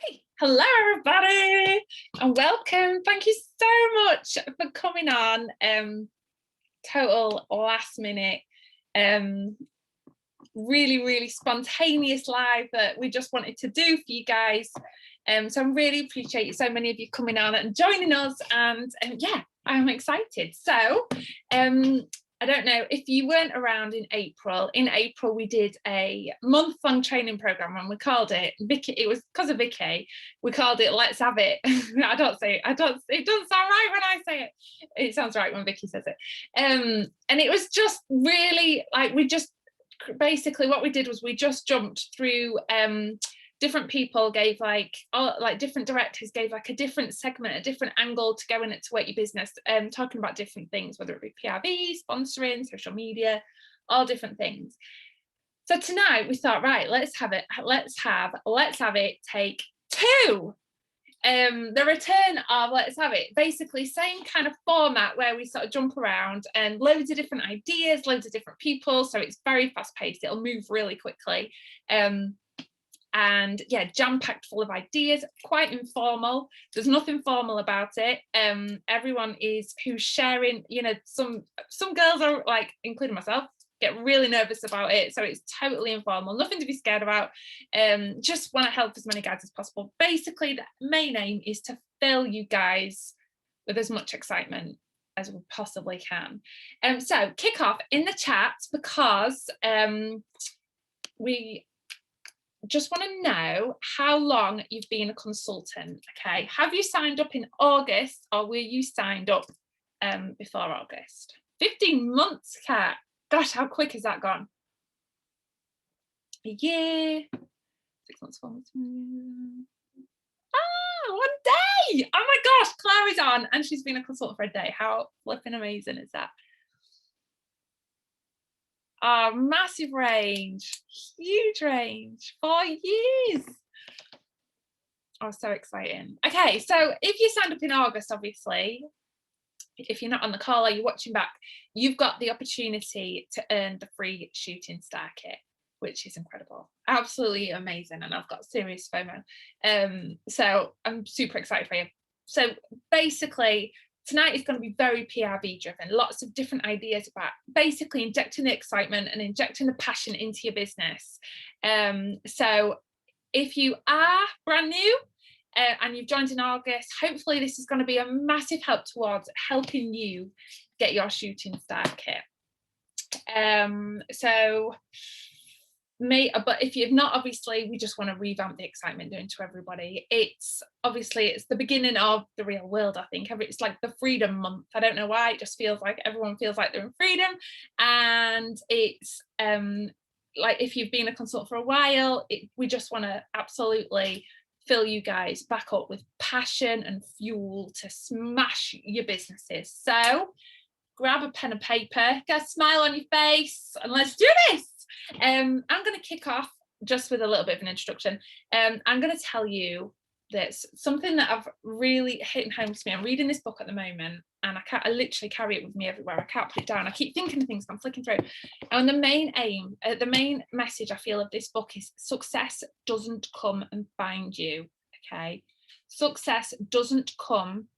Hey, hello everybody and welcome. Thank you so much for coming on. Total last minute, really spontaneous live that we just wanted to do for you guys. So I really appreciate so many of you coming on and joining us, and yeah, I'm excited. So I don't know if you weren't around in April. In April, we did a month-long training program, and we called it Vicky. It was because of Vicky. We called it "Let's Have It." I don't say it. It doesn't sound right when I say it. It sounds right when Vicky says it. And it was just really like basically what we did was we just jumped through. Different people gave different directors gave like a different segment, a different angle to go in it to work your business, talking about different things, whether it be PRV, sponsoring, social media, all different things. So tonight we thought, right, let's have it take 2. The return of Let's Have It, basically same kind of format where we sort of jump around and loads of different ideas, loads of different people, so it's very fast paced, it'll move really quickly. And yeah, jam-packed full of ideas, quite informal. There's nothing formal about it. Everyone who's sharing, some girls are like, including myself, get really nervous about it. So it's totally informal, nothing to be scared about. Just want to help as many guys as possible. Basically, the main aim is to fill you guys with as much excitement as we possibly can. So kick off in the chat, because we just want to know how long you've been a consultant. Okay, have you signed up in August, or were you signed up before August? 15 months, Kat. Gosh, how quick has that gone? A year, 6 months, 4 months. 1 day. Oh my gosh, Claire is on and she's been a consultant for a day. How flipping amazing is that? Oh, massive range, huge range, 4 years. Oh, so exciting. Okay, so if you signed up in August, obviously, if you're not on the call or you're watching back, you've got the opportunity to earn the free shooting star kit, which is incredible, absolutely amazing, and I've got serious FOMO. So I'm super excited for you. So basically, tonight is going to be very PRV driven, lots of different ideas about basically injecting the excitement and injecting the passion into your business. So if you are brand new and you've joined in August, hopefully this is going to be a massive help towards helping you get your shooting star kit. But if you've not, obviously we just want to revamp the excitement doing to everybody. It's the beginning of the real world. I think it's like the freedom month. I don't know why, it just feels like everyone feels like they're in freedom. And it's like, if you've been a consultant for a while, we just want to absolutely fill you guys back up with passion and fuel to smash your businesses. So grab a pen and paper, get a smile on your face, and let's do this. I'm going to kick off just with a little bit of an introduction. I'm going to tell you this, something that I've really hit home to me. I'm reading this book at the moment, and I literally carry it with me everywhere. I can't put it down. I keep thinking of things, I'm flicking through. And the main message I feel of this book is success doesn't come and find you. Okay, success doesn't come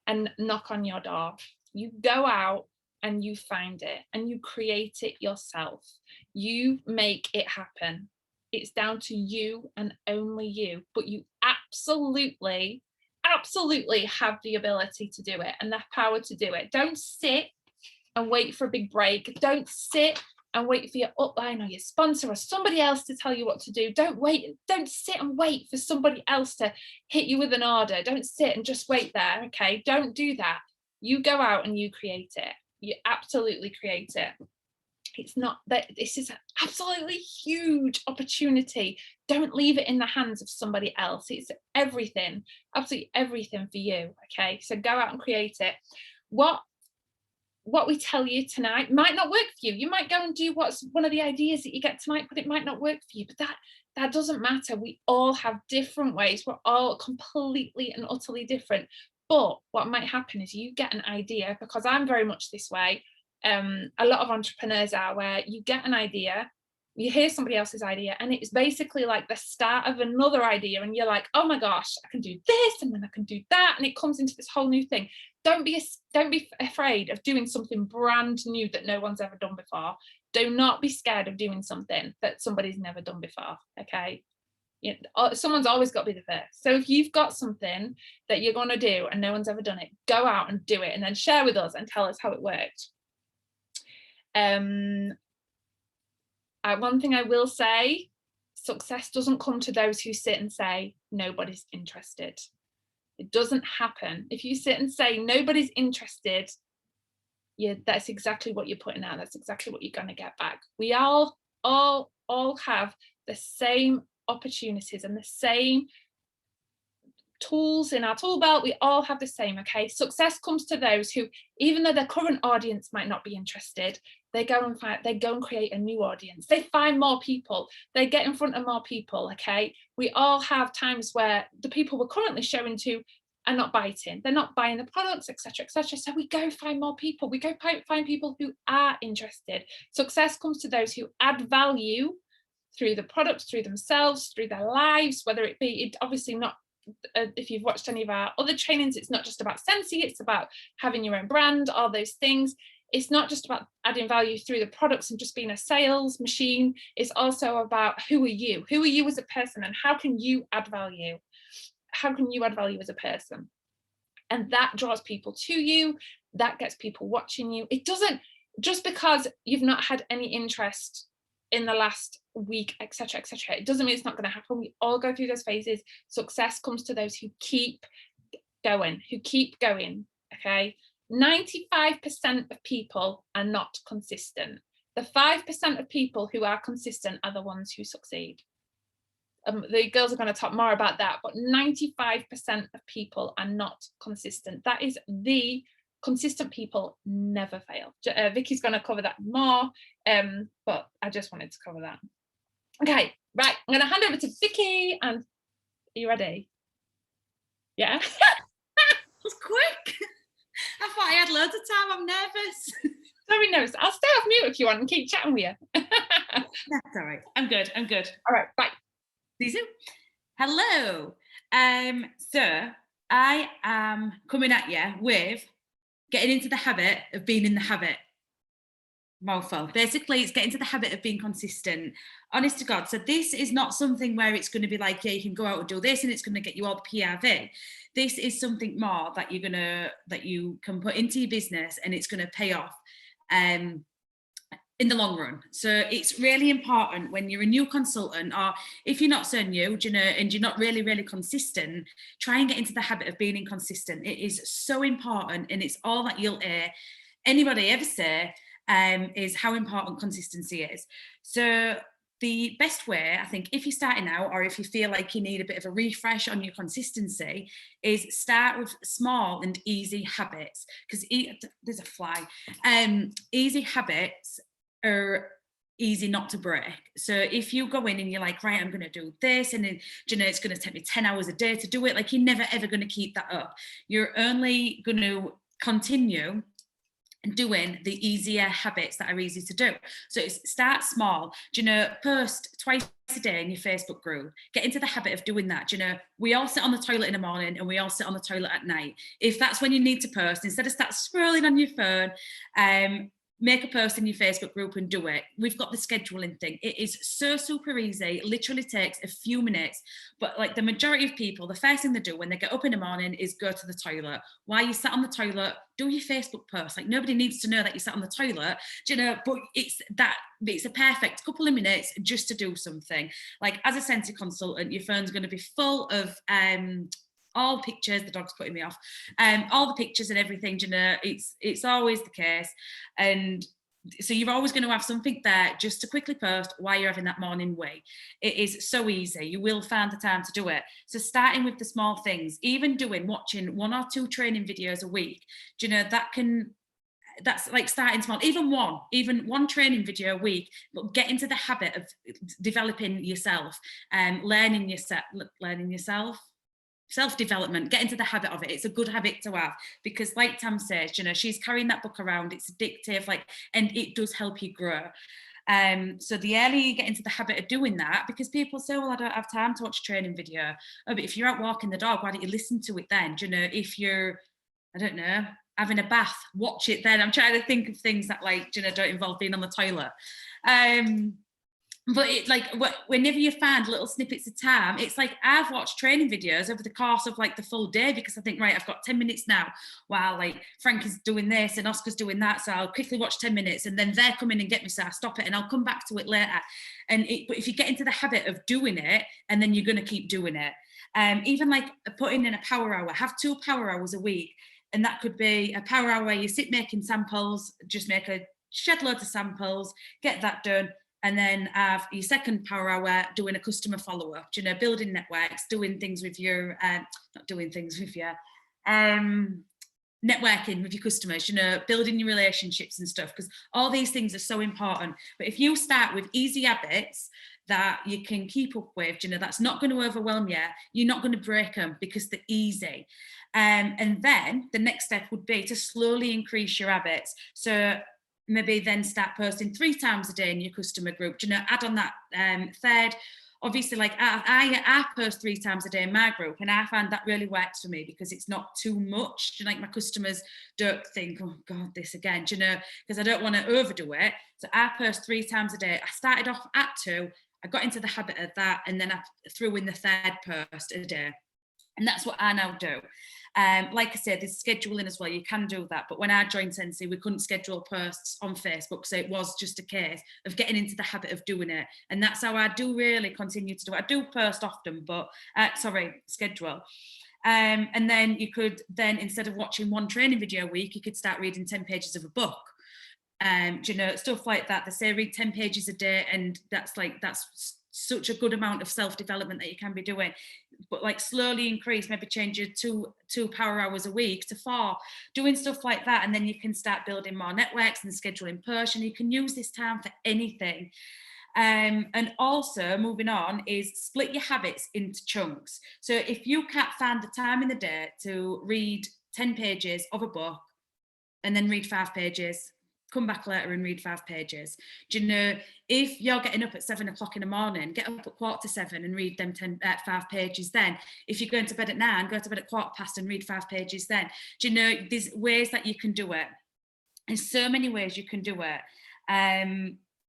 and knock on your door. You go out and you find it and you create it yourself. You make it happen. It's down to you and only you, but you absolutely have the ability to do it and the power to do it. Don't sit and wait for a big break. Don't sit and wait for your upline or your sponsor or somebody else to tell you what to do. Don't sit and wait for somebody else to hit you with an order. Don't sit and just wait there. Okay, don't do that. You go out and you create it. You absolutely create it. It's not that this is an absolutely huge opportunity. Don't leave it in the hands of somebody else. It's everything, absolutely everything for you. Okay, so go out and create it. What we tell you tonight might not work for you. You might go and do what's one of the ideas that you get tonight, but it might not work for you. But that doesn't matter. We all have different ways. We're all completely and utterly different. But what might happen is you get an idea, because I'm very much this way. A lot of entrepreneurs are, where you get an idea you hear somebody else's idea and it's basically like the start of another idea, and you're like, oh my gosh, I can do this and then I can do that, and it comes into this whole new thing. Don't be afraid of doing something brand new that no one's ever done before. Do not be scared of doing something that somebody's never done before. Okay, someone's always got to be the first. So if you've got something that you're going to do and no one's ever done it, go out and do it, and then share with us and tell us how it worked. One thing I will say, success doesn't come to those who sit and say nobody's interested. It doesn't happen. If you sit and say nobody's interested, that's exactly what you're putting out. That's exactly what you're going to get back. We all have the same opportunities and the same tools in our tool belt. We all have the same. Okay, success comes to those who, even though their current audience might not be interested, they go and create a new audience. They find more people. They get in front of more people. Okay, we all have times where the people we're currently showing to are not biting. They're not buying the products, etc., etc. So we go find more people. We go find people who are interested. Success comes to those who add value through the products, through themselves, through their lives, whether it be, obviously not, if you've watched any of our other trainings, it's not just about Scentsy, it's about having your own brand, all those things. It's not just about adding value through the products and just being a sales machine. It's also about who are you? Who are you as a person, and how can you add value? How can you add value as a person? And that draws people to you. That gets people watching you. It doesn't, just because you've not had any interest in the last week, etc., etc., it doesn't mean it's not going to happen. We all go through those phases. Success comes to those who keep going, okay? 95% of people are not consistent. The 5% of people who are consistent are the ones who succeed. The girls are going to talk more about that, but 95% of people are not consistent. That is the consistent people never fail. Vicky's going to cover that more, but I just wanted to cover that. Okay, right, I'm going to hand over to Vicky, and are you ready? Yeah? That was quick. I thought I had loads of time. I'm nervous. Very nervous. I'll stay off mute if you want and keep chatting with you. That's all right. I'm good. All right, bye. See you. Hello. So I am coming at you with getting into the habit of being in the habit. Mouthful. Basically, it's getting to the habit of being consistent. Honest to God. So this is not something where it's going to be like, yeah, you can go out and do this and it's going to get you all the PRV. This is something more that you can put into your business, and it's going to pay off in the long run. So it's really important when you're a new consultant, or if you're not so new, and you're not really consistent, try and get into the habit of being inconsistent. It is so important, and it's all that you'll hear anybody ever say, is how important consistency is. So the best way, I think, if you're starting out, or if you feel like you need a bit of a refresh on your consistency, is start with small and easy habits. Because there's a fly. Easy habits are easy not to break. So if you go in and you're like, right, I'm going to do this, and then, it's going to take me 10 hours a day to do it, like, you're never ever going to keep that up. You're only going to continue doing the easier habits that are easy to do. So start small. Post twice a day in your Facebook group. Get into the habit of doing that. We all sit on the toilet in the morning and we all sit on the toilet at night. If that's when you need to post, instead of start scrolling on your phone, make a post in your Facebook group and do it. We've got the scheduling thing. It is so super easy. It literally takes a few minutes. But like the majority of people, the first thing they do when they get up in the morning is go to the toilet. While you sat on the toilet, do your Facebook post. Like, nobody needs to know that you sat on the toilet, but it's a perfect couple of minutes just to do something. Like, as a Scentsy consultant, your phone's going to be full of all pictures. The dog's putting me off. All the pictures and everything, it's always the case. And so you're always going to have something there just to quickly post while you're having that morning wee. It is so easy. You will find the time to do it. So starting with the small things, even watching 1 or 2 training videos a week, that's like starting small. Even one training video a week, but get into the habit of developing yourself and learning yourself. Self-development, get into the habit of it. It's a good habit to have, because like Tam says, she's carrying that book around. It's addictive, and it does help you grow. So the earlier you get into the habit of doing that, because people say, well, I don't have time to watch a training video. Oh, but if you're out walking the dog, why don't you listen to it then? Do you know, if you're, I don't know, having a bath, watch it then. I'm trying to think of things that, like, you know, don't involve being on the toilet. But it, like, whenever you find little snippets of time, it's like I've watched training videos over the course of like the full day, because I think, right, I've got 10 minutes now while like Frank is doing this and Oscar's doing that, so I'll quickly watch 10 minutes and then they're coming and get me, so I stop it and I'll come back to it later. But if you get into the habit of doing it, and then you're going to keep doing it, even like putting in a power hour, have 2 power hours a week, and that could be a power hour where you sit making samples, just make a shed loads of samples, get that done. And then have your second power hour doing a customer follow-up, you know, building networks, doing things with your, not doing things with your, networking with your customers, you know, building your relationships and stuff, because all these things are so important. But if you start with easy habits that you can keep up with, you know, that's not going to overwhelm you, you're not going to break them because they're easy. And then the next step would be to slowly increase your habits. So maybe then start posting 3 times a day in your customer group, you know, add on that third. Obviously, like I post 3 times a day in my group, and I find that really works for me because it's not too much. Like, my customers don't think, oh God, this again, you know, because I don't want to overdo it. So I post 3 times a day. I started off at 2, I got into the habit of that, and then I threw in the 3rd post a day. And that's what I now do. Like I said, there's scheduling as well. You can do that. But when I joined Scentsy, we couldn't schedule posts on Facebook. So it was just a case of getting into the habit of doing it. And that's how I do really continue to do it. I do post often, but schedule. And then you could then, instead of watching 1 training video a week, you could start reading 10 pages of a book. You know, stuff like that. They say read 10 pages a day, and that's such a good amount of self-development that you can be doing. But like, slowly increase, maybe change your two power hours a week to 4, doing stuff like that, and then you can start building more networks and scheduling push, and you can use this time for anything. And also, moving on, is split your habits into chunks. So if you can't find the time in the day to read 10 pages of a book and then read 5 pages, come back later and read 5 pages. Do you know, if you're getting up at 7 o'clock in the morning, get up at 6:45 and read them 5 pages then. If you're going to bed at 9, go to bed at 7:15 and read 5 pages then. Do you know, there's ways that you can do it. There's so many ways you can do it.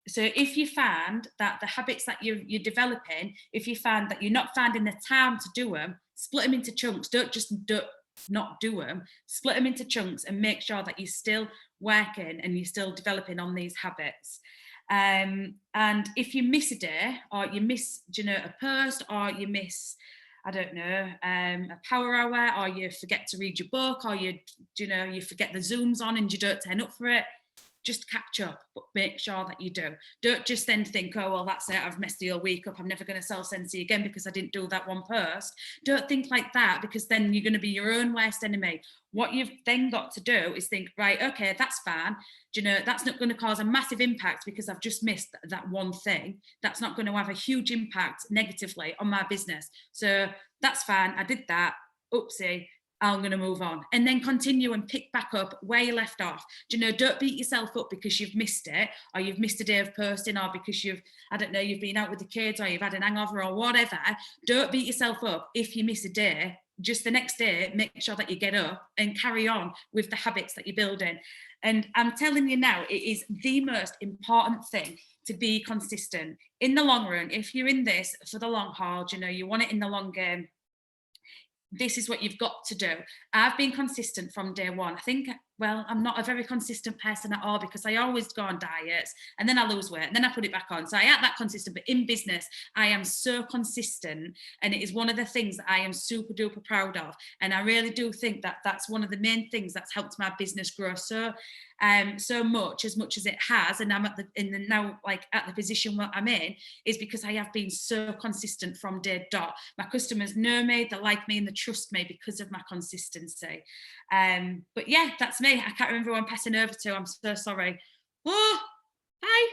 So if you find that the habits that you're developing, if you find that you're not finding the time to do them, split them into chunks. Don't not do them, split them into chunks, and make sure that you're still working and you're still developing on these habits. And if you miss a day, or you miss, you know, a post, or you miss, I don't know, a power hour, or you forget to read your book, or you forget the Zoom's on and you don't turn up for it, just catch up, but make sure that you do. Don't just then think, oh, well, that's it, I've messed the whole week up, I'm never going to sell Scentsy again because I didn't do that 1 post. Don't think like that, because then you're going to be your own worst enemy. What you've then got to do is think, right, okay, that's fine. Do you know, that's not going to cause a massive impact because I've just missed that 1 thing. That's not going to have a huge impact negatively on my business. So that's fine, I did that, oopsie, I'm going to move on, and then continue and pick back up where you left off. Do you know, don't beat yourself up because you've missed it, or you've missed a day of posting, or because you've been out with the kids, or you've had an hangover or whatever. Don't beat yourself up if you miss a day. Just the next day, make sure that you get up and carry on with the habits that you're building. And I'm telling you now, it is the most important thing to be consistent in the long run. If you're in this for the long haul, you know, you want it in the long game, this is what you've got to do. I've been consistent from day 1. I think, well, I'm not a very consistent person at all, because I always go on diets and then I lose weight and then I put it back on. So I ain't that consistent, but in business, I am so consistent, and it is one of the things that I am super duper proud of. And I really do think that that's one of the main things that's helped my business grow so much as it has. And I'm at the position where I'm in, is because I have been so consistent from day dot. My customers know me, they like me, and they trust me because of my consistency. But yeah, that's me. I can't remember who I'm passing over to. I'm so sorry. Oh, bye.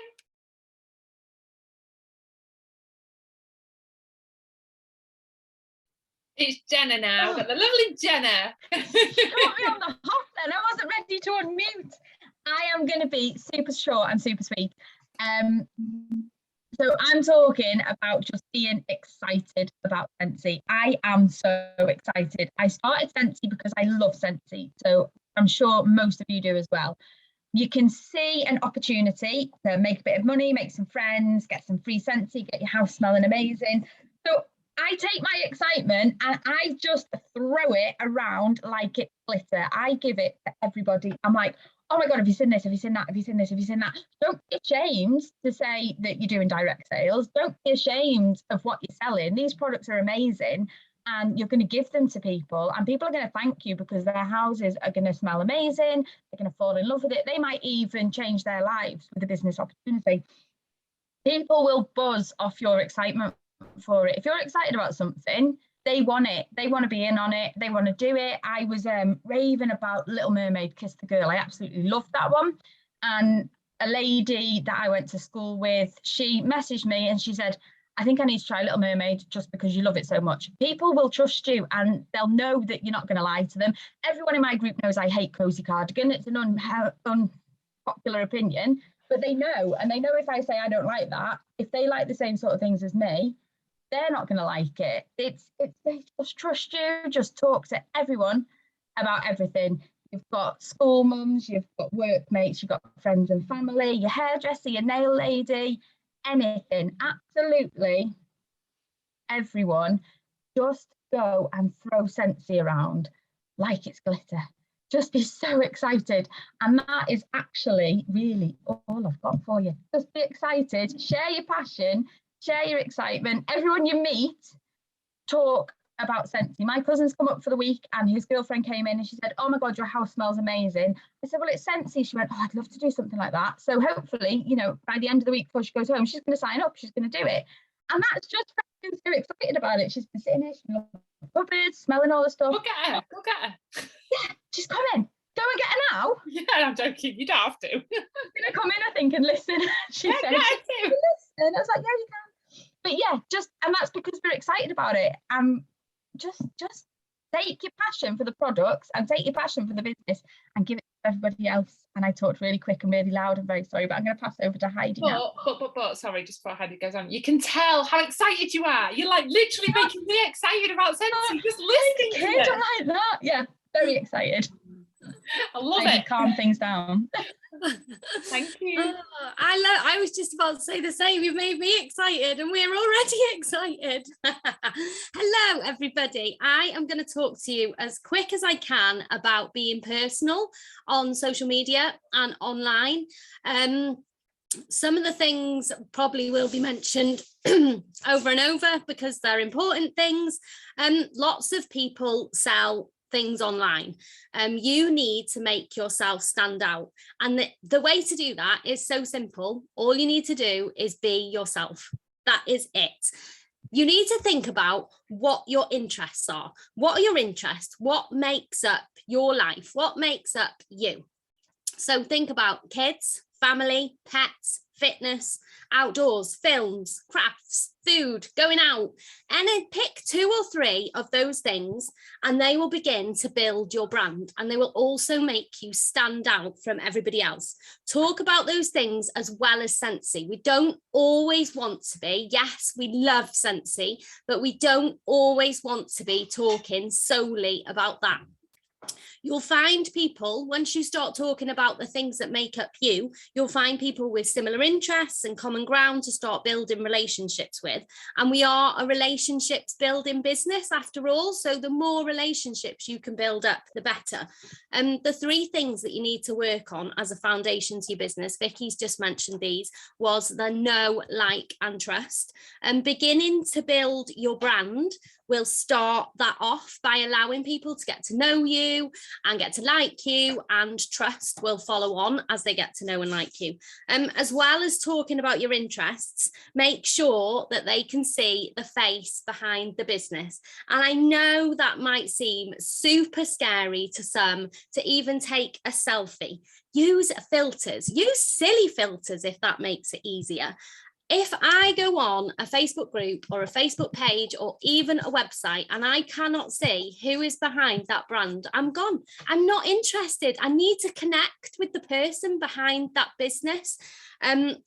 It's Jenna now. Got the lovely Jenna. Got me on the hop then. I wasn't ready to unmute. I am going to be super short and super sweet. So I'm talking about just being excited about Scentsy. I am so excited. I started Scentsy because I love Scentsy. So I'm sure most of you do as well. You can see an opportunity to make a bit of money, make some friends, get some free Scentsy, get your house smelling amazing. So I take my excitement and I just throw it around like it's glitter. I give it to everybody. I'm like, oh my God, have you seen this? Have you seen that? Have you seen this? Have you seen that? Don't be ashamed to say that you're doing direct sales. Don't be ashamed of what you're selling. These products are amazing and you're going to give them to people and people are going to thank you because their houses are going to smell amazing. They're going to fall in love with it. They might even change their lives with a business opportunity. People will buzz off your excitement for it. If you're excited about something, they want it. They want to be in on it. They want to do it. I was raving about Little Mermaid, Kiss the Girl. I absolutely loved that one. And a lady that I went to school with, she messaged me and she said, I think I need to try Little Mermaid just because you love it so much. People will trust you and they'll know that you're not going to lie to them. Everyone in my group knows I hate cozy cardigan. It's an unpopular opinion, but they know. And they know if I say I don't like that, if they like the same sort of things as me, they're not going to like it. They just trust you. Just talk to everyone about everything. You've got school mums, you've got workmates, you've got friends and family, your hairdresser, your nail lady, anything. Absolutely everyone. Just go and throw Scentsy around like it's glitter. Just be so excited. And that is actually really all I've got for you. Just be excited, share your passion, share your excitement. Everyone you meet, talk about Scentsy. My cousin's come up for the week and his girlfriend came in and she said, oh my God, your house smells amazing. I said, well, it's Scentsy. She went, oh, I'd love to do something like that. So hopefully, you know, by the end of the week before she goes home, she's going to sign up, she's going to do it. And that's just so excited about it. She's been sitting here, she's in the cupboard, smelling all the stuff. Go get her. Go get her. Yeah, she's coming. Go and get her now. Yeah, I'm joking. You don't have to. She's going to come in, I think, and listen. She said, yeah, listen. I was like, yeah, you can. But yeah, and that's because we're excited about it. Just take your passion for the products and take your passion for the business and give it to everybody else. And I talked really quick and really loud. I'm very sorry, but I'm going to pass over to Heidi now. But sorry, just before Heidi goes on, you can tell how excited you are. You're like literally making me excited about Scentsy. Just listening to it. I'm like that. Yeah, very excited. I love Heidi, it. calm things down. Thank you. I was just about to say the same. You've made me excited and we're already excited. Hello everybody. I am going to talk to you as quick as I can about being personal on social media and online. Some of the things probably will be mentioned over and over because they're important things. Lots of people sell things online. You need to make yourself stand out. And the way to do that is so simple. All you need to do is be yourself. That is it. You need to think about what your interests are. What are your interests? What makes up your life? What makes up you? So think about kids, family, pets, fitness, outdoors, films, crafts, food, going out, and then pick 2 or 3 of those things and they will begin to build your brand and they will also make you stand out from everybody else. Talk about those things as well as Scentsy. We don't always want to be, yes, we love Scentsy, but we don't always want to be talking solely about that. You'll find people, once you start talking about the things that make up you, you'll find people with similar interests and common ground to start building relationships with. And we are a relationships building business after all. So the more relationships you can build up, the better. The 3 things that you need to work on as a foundation to your business, Vicky's just mentioned these, was the know, like, and trust. And beginning to build your brand will start that off by allowing people to get to know you and get to like you, and trust will follow on as they get to know and like you. As well as talking about your interests, make sure that they can see the face behind the business. And I know that might seem super scary to some to even take a selfie. Use filters, use silly filters if that makes it easier. If I go on a Facebook group or a Facebook page or even a website and I cannot see who is behind that brand, I'm gone. I'm not interested. I need to connect with the person behind that business. And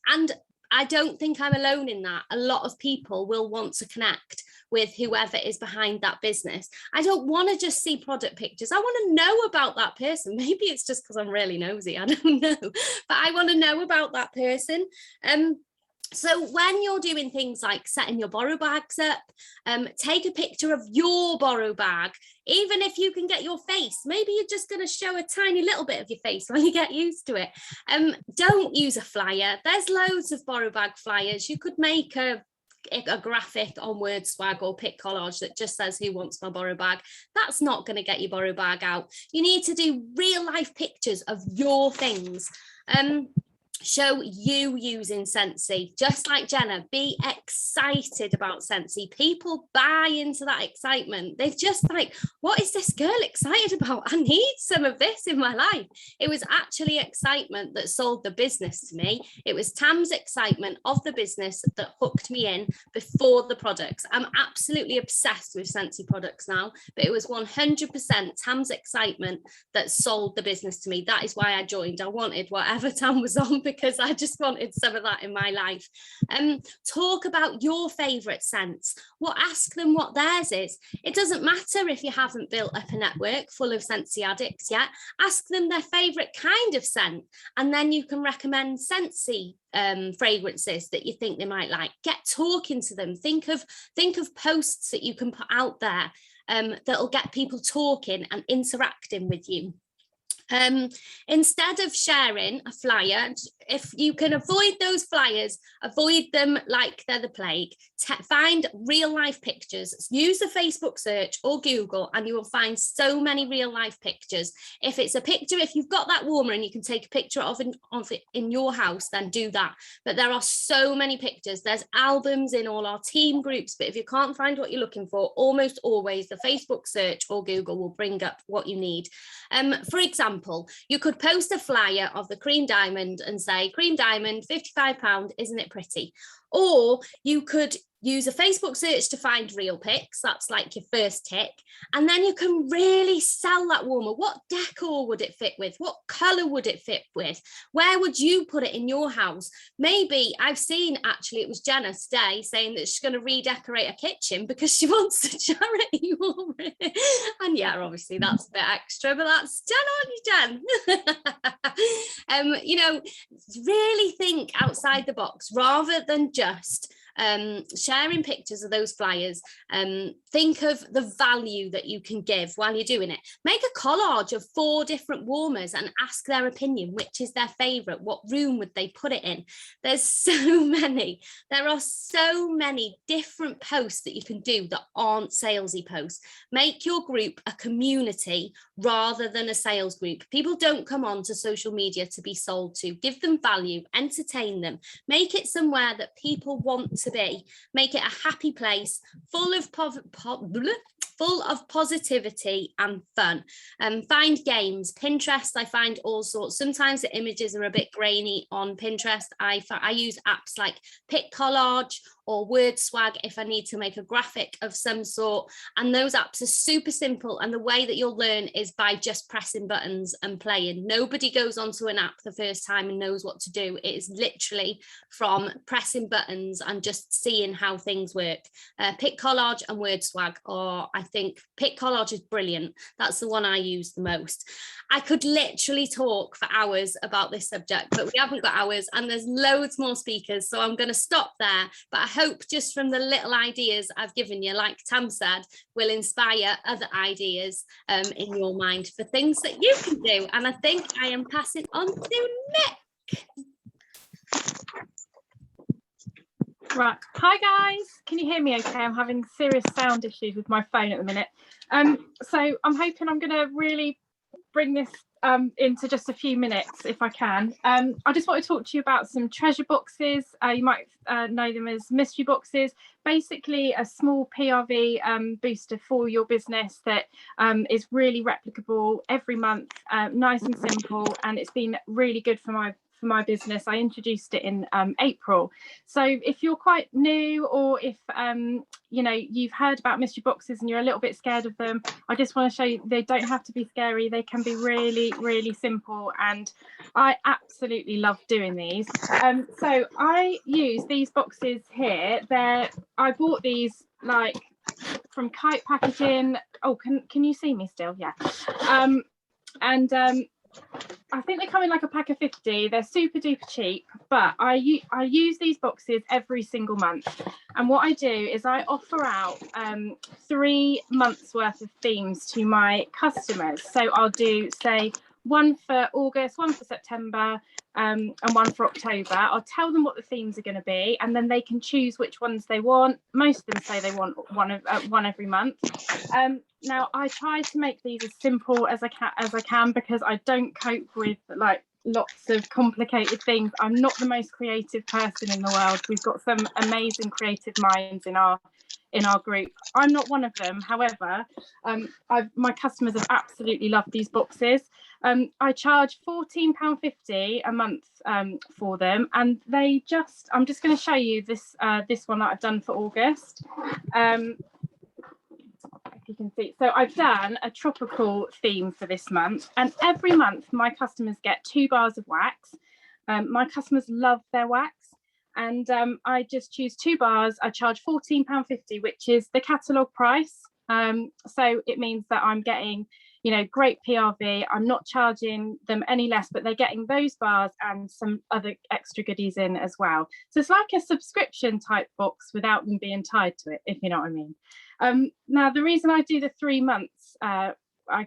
I don't think I'm alone in that. A lot of people will want to connect with whoever is behind that business. I don't want to just see product pictures. I want to know about that person. Maybe it's just because I'm really nosy. I don't know. But I want to know about that person. So when you're doing things like setting your borrow bags up, take a picture of your borrow bag. Even if you can get your face, maybe you're just going to show a tiny little bit of your face when you get used to it. Don't use a flyer. There's loads of borrow bag flyers. You could make a graphic on Word Swag or Pic Collage that just says who wants my borrow bag. That's not going to get your borrow bag out. You need to do real life pictures of your things. Show you using Scentsy, just like Jenna. Be excited about Scentsy. People buy into that excitement. They're just like, what is this girl excited about? I need some of this in my life. It was actually excitement that sold the business to me. It was Tam's excitement of the business that hooked me in before the products. I'm absolutely obsessed with Scentsy products now, but it was 100% Tam's excitement that sold the business to me. That is why I joined. I wanted whatever Tam was on, because I just wanted some of that in my life. Talk about your favourite scents. Ask them what theirs is. It doesn't matter if you haven't built up a network full of Scentsy addicts yet. Ask them their favourite kind of scent, and then you can recommend Scentsy fragrances that you think they might like. Get talking to them. Think of posts that you can put out there that'll get people talking and interacting with you. Instead of sharing a flyer, if you can avoid those flyers, avoid them like they're the plague. Find real life pictures. Use the Facebook search or Google and you will find so many real life pictures. If it's a picture, if you've got that warmer and you can take a picture of it in your house, then do that. But there are so many pictures. There's albums in all our team groups, but if you can't find what you're looking for, almost always the Facebook search or Google will bring up what you need. For example, you could post a flyer of the cream diamond and say, cream diamond, £55, isn't it pretty? Or you could use a Facebook search to find real pics. That's like your first tick. And then you can really sell that warmer. What decor would it fit with? What colour would it fit with? Where would you put it in your house? Maybe I've seen, actually, it was Jenna today saying that she's going to redecorate a kitchen because she wants a charity warmer. And yeah, obviously that's a bit extra, but that's Jen on you, Jen. You know, really think outside the box rather than just sharing pictures of those flyers. Think of the value that you can give while you're doing it. Make a collage of 4 different warmers and ask their opinion, which is their favorite, what room would they put it in. There are so many different posts that you can do that aren't salesy posts. Make your group a community rather than a sales group. People don't come on to social media to be sold to. Give them value, entertain them, make it somewhere that people want to be. Make it a happy place full of positivity and fun. Find games. Pinterest, I find all sorts. Sometimes the images are a bit grainy on Pinterest. I use apps like Pic Collage or Word Swag if I need to make a graphic of some sort. And those apps are super simple. And the way that you'll learn is by just pressing buttons and playing. Nobody goes onto an app the first time and knows what to do. It is literally from pressing buttons and just seeing how things work. Pic Collage and Word Swag, or I think Pic Collage is brilliant. That's the one I use the most. I could literally talk for hours about this subject, but we haven't got hours and there's loads more speakers. So I'm going to stop there. But I hope just from the little ideas I've given you, like Tam said, will inspire other ideas in your mind for things that you can do. And I think I am passing on to Nick. Right. Hi guys, can you hear me okay? I'm having serious sound issues with my phone at the minute. So I'm hoping I'm going to really bring this into just a few minutes if I can. I just want to talk to you about some treasure boxes. You might know them as mystery boxes. Basically a small PRV booster for your business that is really replicable every month, nice and simple, and it's been really good for for my business. I introduced it in April. So if you're quite new, or if you know, you've heard about mystery boxes and you're a little bit scared of them, I just want to show you they don't have to be scary. They can be really, really simple, and I absolutely love doing these. So I use these boxes here. I bought these like from Kite Packaging. Oh, can you see me still? Yeah. I think they come in like a pack of 50. They're super duper cheap, but I use these boxes every single month. And what I do is I offer out 3 months worth of themes to my customers. So I'll do, say, one for August, one for September, and one for October. I'll tell them what the themes are going to be, and then they can choose which ones they want. Most of them say they want one every month. Now I try to make these as simple as I can because I don't cope with like lots of complicated things. I'm not the most creative person in the world. We've got some amazing creative minds in our group. I'm not one of them. However, my customers have absolutely loved these boxes. I charge £14.50 a month for them, and I'm just going to show you this one that I've done for August. If you can see, so I've done a tropical theme for this month, and every month my customers get 2 bars of wax. My customers love their wax, and I just choose 2 bars. I charge £14.50, which is the catalogue price. So it means that I'm getting, you know, great PRV. I'm not charging them any less, but they're getting those bars and some other extra goodies in as well. So it's like a subscription type box without them being tied to it, if you know what I mean. Now, the reason I do the 3 months, I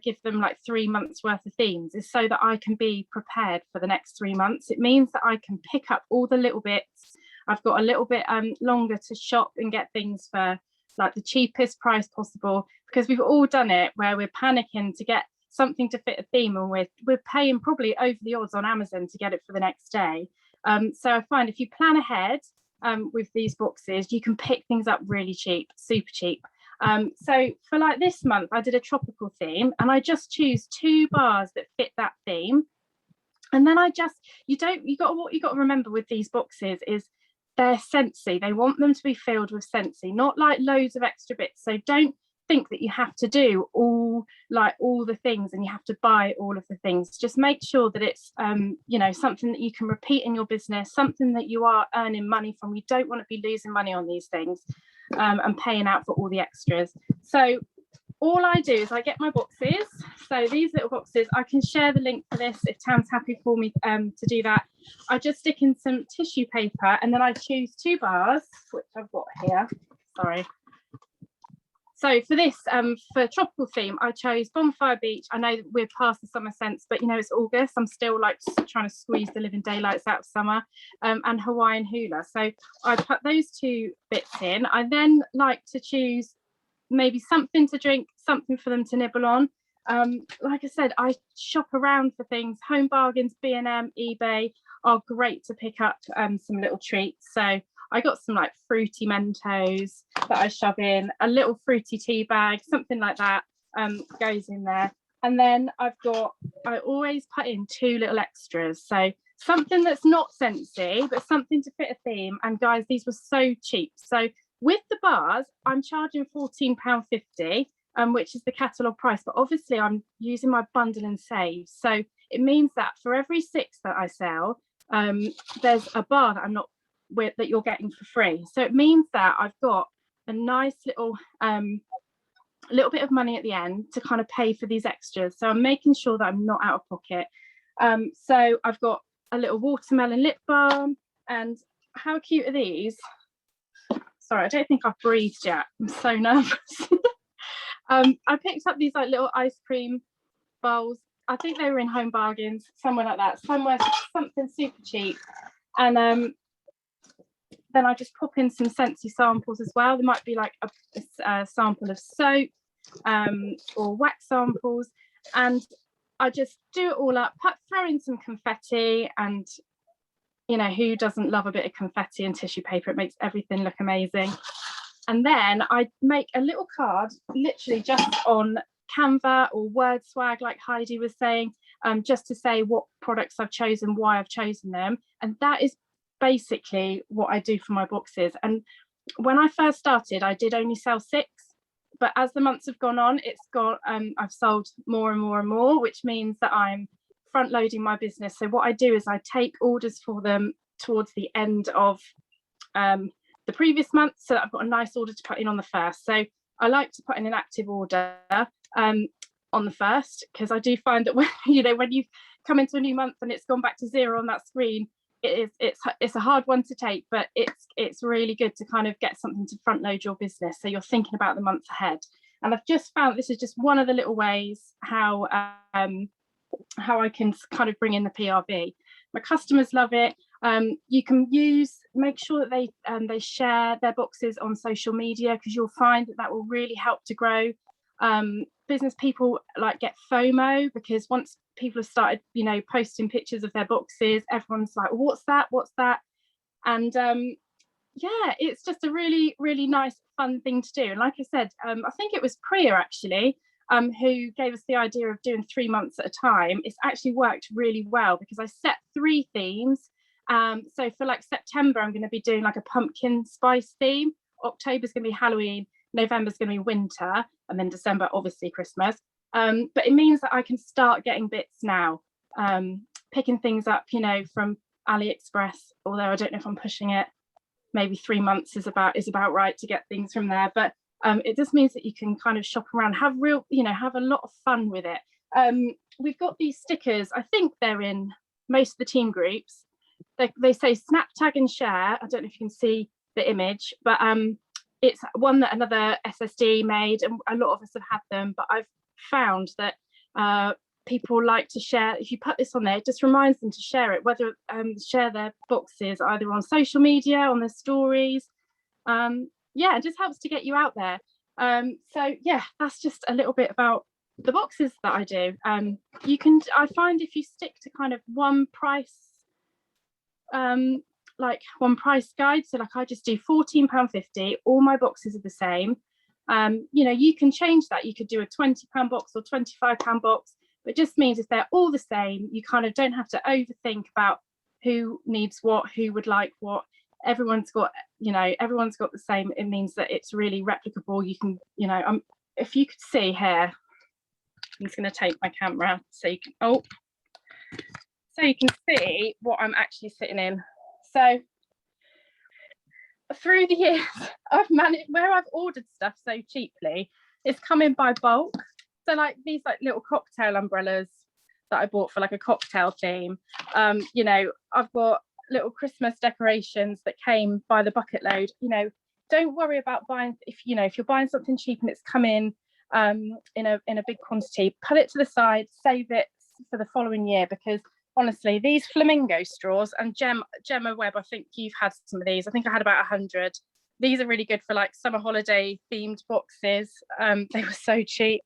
give them like 3 months worth of themes, is so that I can be prepared for the next 3 months. It means that I can pick up all the little bits. I've got a little bit longer to shop and get things for like the cheapest price possible, because we've all done it where we're panicking to get something to fit a theme, and we're paying probably over the odds on Amazon to get it for the next day. So I find if you plan ahead with these boxes, you can pick things up really cheap, super cheap. So for like this month, I did a tropical theme, and I just choose 2 bars that fit that theme. And then what you got to remember with these boxes is they're Scentsy. They want them to be filled with Scentsy, not like loads of extra bits. So don't think that you have to do all the things and you have to buy all of the things. Just make sure that it's you know, something that you can repeat in your business, something that you are earning money from. You don't want to be losing money on these things and paying out for all the extras. So all I do is I get my boxes. So these little boxes, I can share the link for this if Tam's happy for me to do that. I just stick in some tissue paper, and then I choose 2 bars, which I've got here. Sorry. So for this, for tropical theme, I chose Bonfire Beach. I know we're past the summer scents, but you know, it's August. I'm still like trying to squeeze the living daylights out of summer, and Hawaiian Hula. So I put those 2 bits in. I then like to choose maybe something to drink, something for them to nibble on. Like I said, I shop around for things. Home Bargains, B&M, eBay are great to pick up some little treats. So I got some like fruity Mentos that I shove in, a little fruity tea bag, something like that goes in there. And then I always put in 2 little extras. So something that's not Scentsy, but something to fit a theme. And guys, these were so cheap. So with the bars, I'm charging £14.50, which is the catalogue price. But obviously, I'm using my bundle and save. So it means that for every 6 that I sell, there's a bar that you're getting for free. So it means that I've got a nice little bit of money at the end to kind of pay for these extras. So I'm making sure that I'm not out of pocket. So I've got a little watermelon lip balm, and how cute are these? Sorry, I don't think I've breathed yet. I'm so nervous. I picked up these like little ice cream bowls. I think they were in Home Bargains, somewhere like that. Somewhere, something super cheap. And then I just pop in some Scentsy samples as well. There might be like a sample of soap or wax samples. And I just do it all up, throw in some confetti, and you know, who doesn't love a bit of confetti and tissue paper? It makes everything look amazing. And then I make a little card, literally just on Canva or Word Swag, like Heidi was saying, just to say what products I've chosen, why I've chosen them. And that is basically what I do for my boxes. And when I first started, I did only sell 6, but as the months have gone on, I've sold more and more and more, which means that I'm front loading my business. So what I do is I take orders for them towards the end of the previous month, so that I've got a nice order to put in on the 1st. So I like to put in an active order on the 1st, because I do find that when you come into a new month and it's gone back to 0 on that screen, it's a hard one to take, but it's really good to kind of get something to front load your business, so you're thinking about the months ahead. And I've just found this is just one of the little ways how I can kind of bring in the PRV. My customers love it. You can make sure that they share their boxes on social media, because you'll find that will really help to grow. Business people like get FOMO, because once people have started posting pictures of their boxes, everyone's like, what's that? And yeah, it's just a really, really nice, fun thing to do. And like I said, I think it was Priya actually who gave us the idea of doing 3 months at a time. It's actually worked really well, because I set 3 themes. So for like September, I'm going to be doing like a pumpkin spice theme. October's going to be Halloween. November's going to be winter, and then December, obviously Christmas. But it means that I can start getting bits now, picking things up, from AliExpress, although I don't know if I'm pushing it. Maybe 3 months is about right to get things from there. But it just means that you can kind of shop around, have a lot of fun with it. We've got these stickers. I think they're in most of the team groups. They say snap, tag and share. I don't know if you can see the image, but it's one that another SSD made, and a lot of us have had them. But I've found that people like to share. If you put this on there, it just reminds them to share it, whether share their boxes either on social media, on their stories. Yeah, it just helps to get you out there. So yeah, that's just a little bit about the boxes that I do. I find if you stick to kind of one price guide, so like I just do £14.50, all my boxes are the same. You can change that. You could do a £20 box or £25 box, but it just means if they're all the same, you kind of don't have to overthink about who needs what, who would like what. Everyone's got the same. It means that it's really replicable. You can, if you could see here, I'm just going to take my camera so you can see what I'm actually sitting in. So through the years, I've managed, where I've ordered stuff so cheaply, it's come in by bulk. So like these little cocktail umbrellas that I bought for like a cocktail theme. I've got little Christmas decorations that came by the bucket load. Don't worry about buying, if you're buying something cheap and it's come in a big quantity, put it to the side, save it for the following year, because honestly, these flamingo straws, and Gemma Webb, I think you've had some of these. I think I had about 100. These are really good for like summer holiday themed boxes. They were so cheap.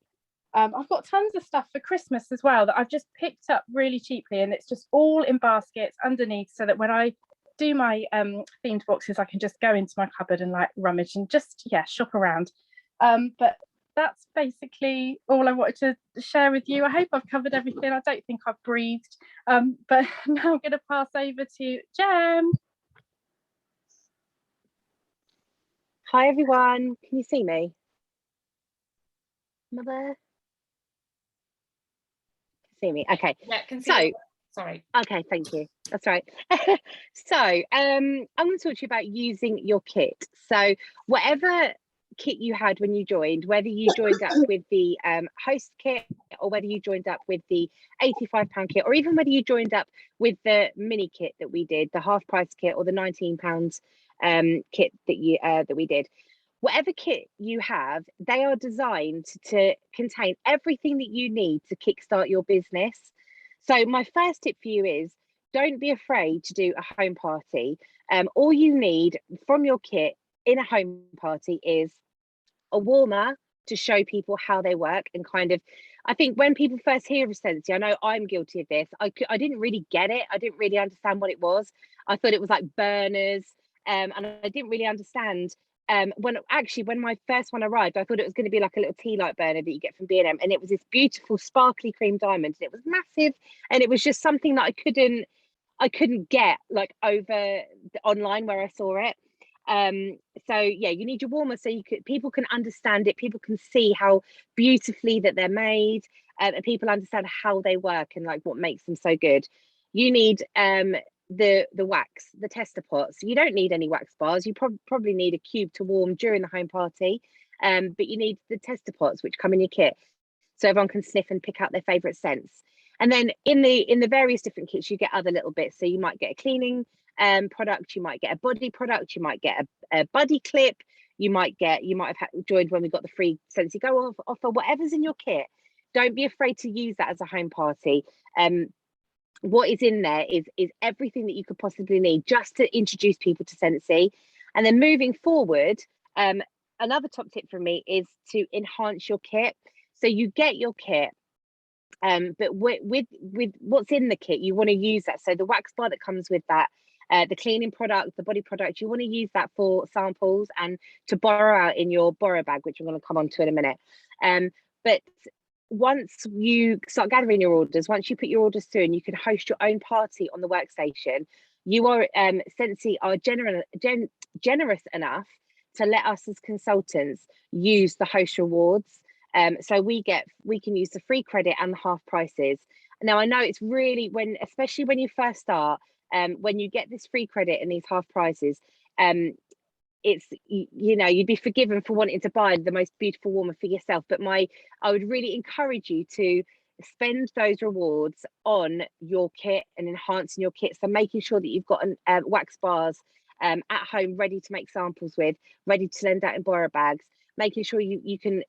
I've got tons of stuff for Christmas as well that I've just picked up really cheaply, and it's just all in baskets underneath, so that when I do my themed boxes, I can just go into my cupboard and like rummage and just shop around. But that's basically all I wanted to share with you. I hope I've covered everything. I don't think I've breathed, but now I'm going to pass over to Jem. Hi everyone, can you see me? Mother? See me? Okay. Yeah, can see. Sorry. Okay, thank you. That's right. So I'm going to talk to you about using your kit. So whatever kit you had when you joined, whether you joined up with the host kit, or whether you joined up with the £85 kit, or even whether you joined up with the mini kit that we did, the half price kit, or the £19 kit that we did. Whatever kit you have, they are designed to contain everything that you need to kickstart your business. So my first tip for you is, don't be afraid to do a home party. All you need from your kit in a home party is a warmer to show people how they work, and kind of, I think when people first hear of Scentsy, I know I'm guilty of this, I didn't really get it. I didn't really understand what it was. I thought it was like burners, and I didn't really understand when my first one arrived, I thought it was going to be like a little tea light burner that you get from B&M, and it was this beautiful sparkly cream diamond, and it was massive, and it was just something that I couldn't get like over online where I saw it. So yeah, you need your warmer so people can understand it, people can see how beautifully that they're made, and people understand how they work and like what makes them so good. You need the wax, the tester pots. You don't need any wax bars. You probably need a cube to warm during the home party, but you need the tester pots which come in your kit so everyone can sniff and pick out their favorite scents. And then in the various different kits you get other little bits. So you might get a cleaning product, you might get a body product, you might get a buddy clip, you might have joined when we got the free Scentsy Go offer. Whatever's in your kit, don't be afraid to use that as a home party. What is in there is everything that you could possibly need just to introduce people to Scentsy. And then moving forward, another top tip from me is to enhance your kit. So you get your kit, but with what's in the kit, you want to use that. So the wax bar that comes with that, the cleaning product, the body product, you want to use that for samples and to borrow out in your borrow bag, which I'm going to come on to in a minute. But once you start gathering your orders, once you put your orders through and you can host your own party on the workstation, you are Scentsy are generous enough to let us as consultants use the host rewards. So we can use the free credit and the half prices. Now I know it's really, especially when you first start, when you get this free credit and these half prices, it's, you'd be forgiven for wanting to buy the most beautiful warmer for yourself, but I would really encourage you to spend those rewards on your kit and enhancing your kit. So making sure that you've got wax bars at home ready to make samples with, ready to lend out in borrow bags, making sure you can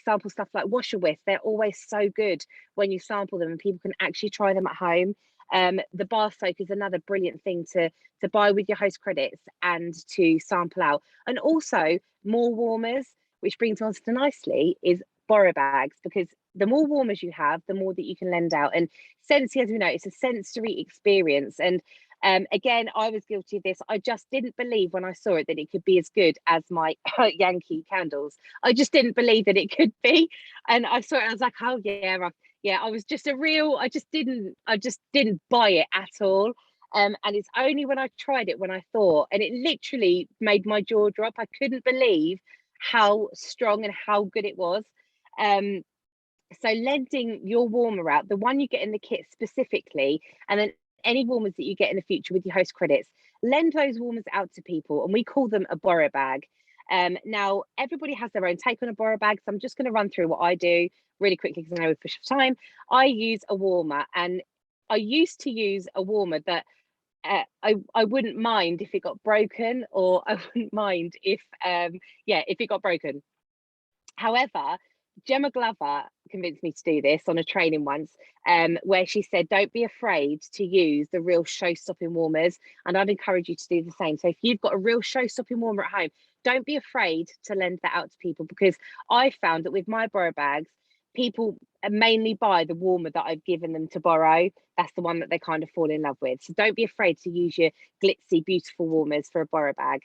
sample stuff like washer whisk. They're always so good when you sample them and people can actually try them at home. The bar soak is another brilliant thing to buy with your host credits and to sample out. And also more warmers, which brings us to nicely, is borrow bags, because the more warmers you have, the more that you can lend out. And Scentsy, as we know, it's a sensory experience. And again, I was guilty of this. I just didn't believe when I saw it that it could be as good as my Yankee candles. I just didn't believe that it could be. And I saw it and I was like, oh yeah, I was just I just didn't buy it at all. And it's only when I tried it when I thought, and it literally made my jaw drop. I couldn't believe how strong and how good it was. So lending your warmer out, the one you get in the kit specifically, and then any warmers that you get in the future with your host credits, lend those warmers out to people, and we call them a borrow bag. Now everybody has their own take on a borrow bag, so I'm just going to run through what I do really quickly because I know we're pushed for time. I use a warmer, and I used to use a warmer that I wouldn't mind if it got broken, or I wouldn't mind if it got broken. However, Gemma Glover convinced me to do this on a training once, where she said, don't be afraid to use the real show-stopping warmers. And I'd encourage you to do the same. So if you've got a real show-stopping warmer at home, don't be afraid to lend that out to people, because I found that with my borrow bags, people mainly buy the warmer that I've given them to borrow. That's the one that they kind of fall in love with. So don't be afraid to use your glitzy, beautiful warmers for a borrow bag.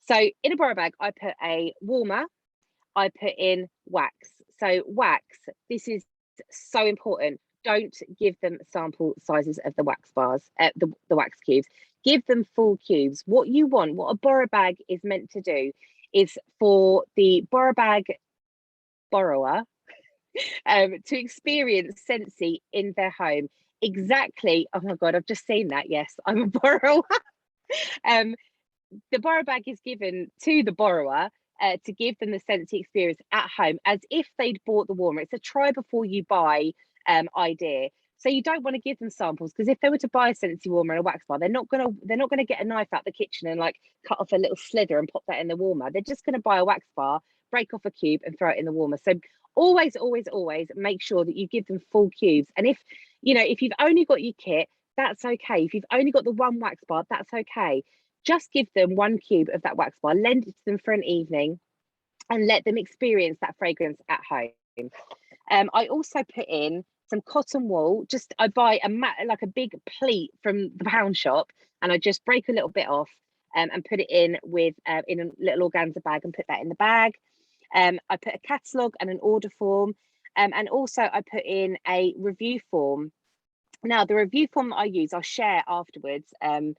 So in a borrow bag, I put a warmer, I put in wax. So wax, this is so important. Don't give them sample sizes of the wax bars, the wax cubes. Give them full cubes. What you want, what a borrow bag is meant to do, is for the borrow bag borrower to experience Scentsy in their home. Exactly. Oh my God, I've just seen that. Yes, I'm a borrower. The borrow bag is given to the borrower to give them the Scentsy experience at home as if they'd bought the warmer. It's a try before you buy idea. So you don't want to give them samples, because if they were to buy a Scentsy warmer and a wax bar, they're not gonna get a knife out the kitchen and like cut off a little slither and pop that in the warmer. They're just gonna buy a wax bar, break off a cube and throw it in the warmer. So always make sure that you give them full cubes. And if you've only got your kit, that's okay. If you've only got the one wax bar, that's okay. Just give them one cube of that wax bar, lend it to them for an evening, and let them experience that fragrance at home. I also put in some cotton wool. I buy a big pleat from the pound shop, and I just break a little bit off. and put it in with in a little organza bag and put that in the bag. I put a catalogue and an order form, and also I put in a review form. Now, the review form that I use, I'll share afterwards, and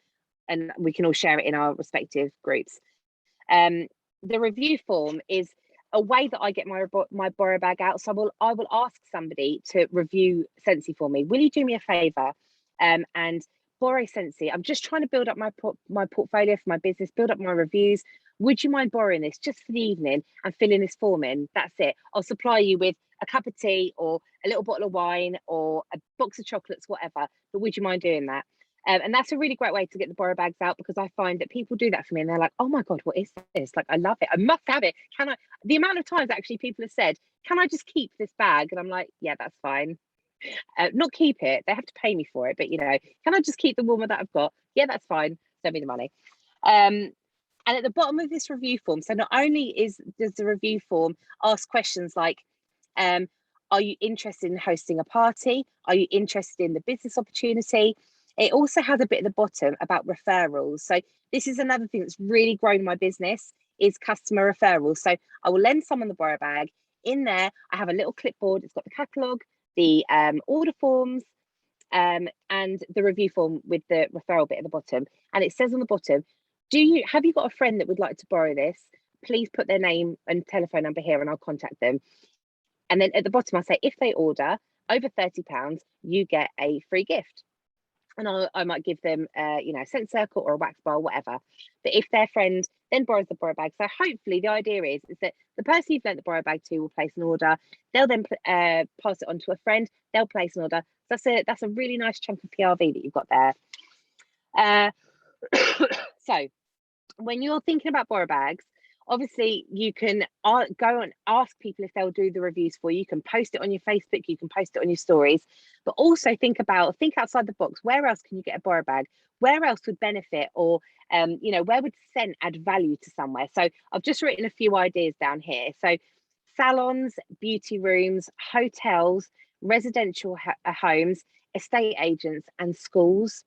we can all share it in our respective groups. The review form is a way that I get my borrow bag out. So I will ask somebody to review Scentsy for me. Will you do me a favour and borrow Scentsy? I'm just trying to build up my portfolio for my business, build up my reviews. Would you mind borrowing this just for the evening and filling this form in? That's it. I'll supply you with a cup of tea or a little bottle of wine or a box of chocolates, whatever. But would you mind doing that? And that's a really great way to get the borrow bags out, because I find that people do that for me and they're like, oh my God, what is this? Like, I love it. I must have it. Can I? The amount of times actually people have said, can I just keep this bag? And I'm like, yeah, that's fine. Not keep it. They have to pay me for it. But, you know, can I just keep the warmer that I've got? Yeah, that's fine. Send me the money. And at the bottom of this review form, so not only does the review form ask questions like, are you interested in hosting a party? Are you interested in the business opportunity? It also has a bit at the bottom about referrals. So this is another thing that's really grown my business, is customer referrals. So I will lend someone the borrow bag. In there, I have a little clipboard. It's got the catalogue, the order forms, and the review form with the referral bit at the bottom. And it says on the bottom, have you got a friend that would like to borrow this? Please put their name and telephone number here and I'll contact them. And then at the bottom, I say, if they order over £30, you get a free gift. And I might give them, you know, a scent circle or a wax bar, whatever. But if their friend then borrows the borrow bag, so hopefully the idea is that the person you've lent the borrow bag to will place an order. They'll then pass it on to a friend. They'll place an order. That's a really nice chunk of PRV that you've got there. So when you're thinking about borrow bags, obviously you can go and ask people if they'll do the reviews for you. You can post it on your Facebook, you can post it on your stories, but also think outside the box. Where else can you get a borrow bag? Where else would benefit, or you know, where would scent add value to somewhere? So I've just written a few ideas down here. So salons, beauty rooms, hotels, residential homes, estate agents and schools.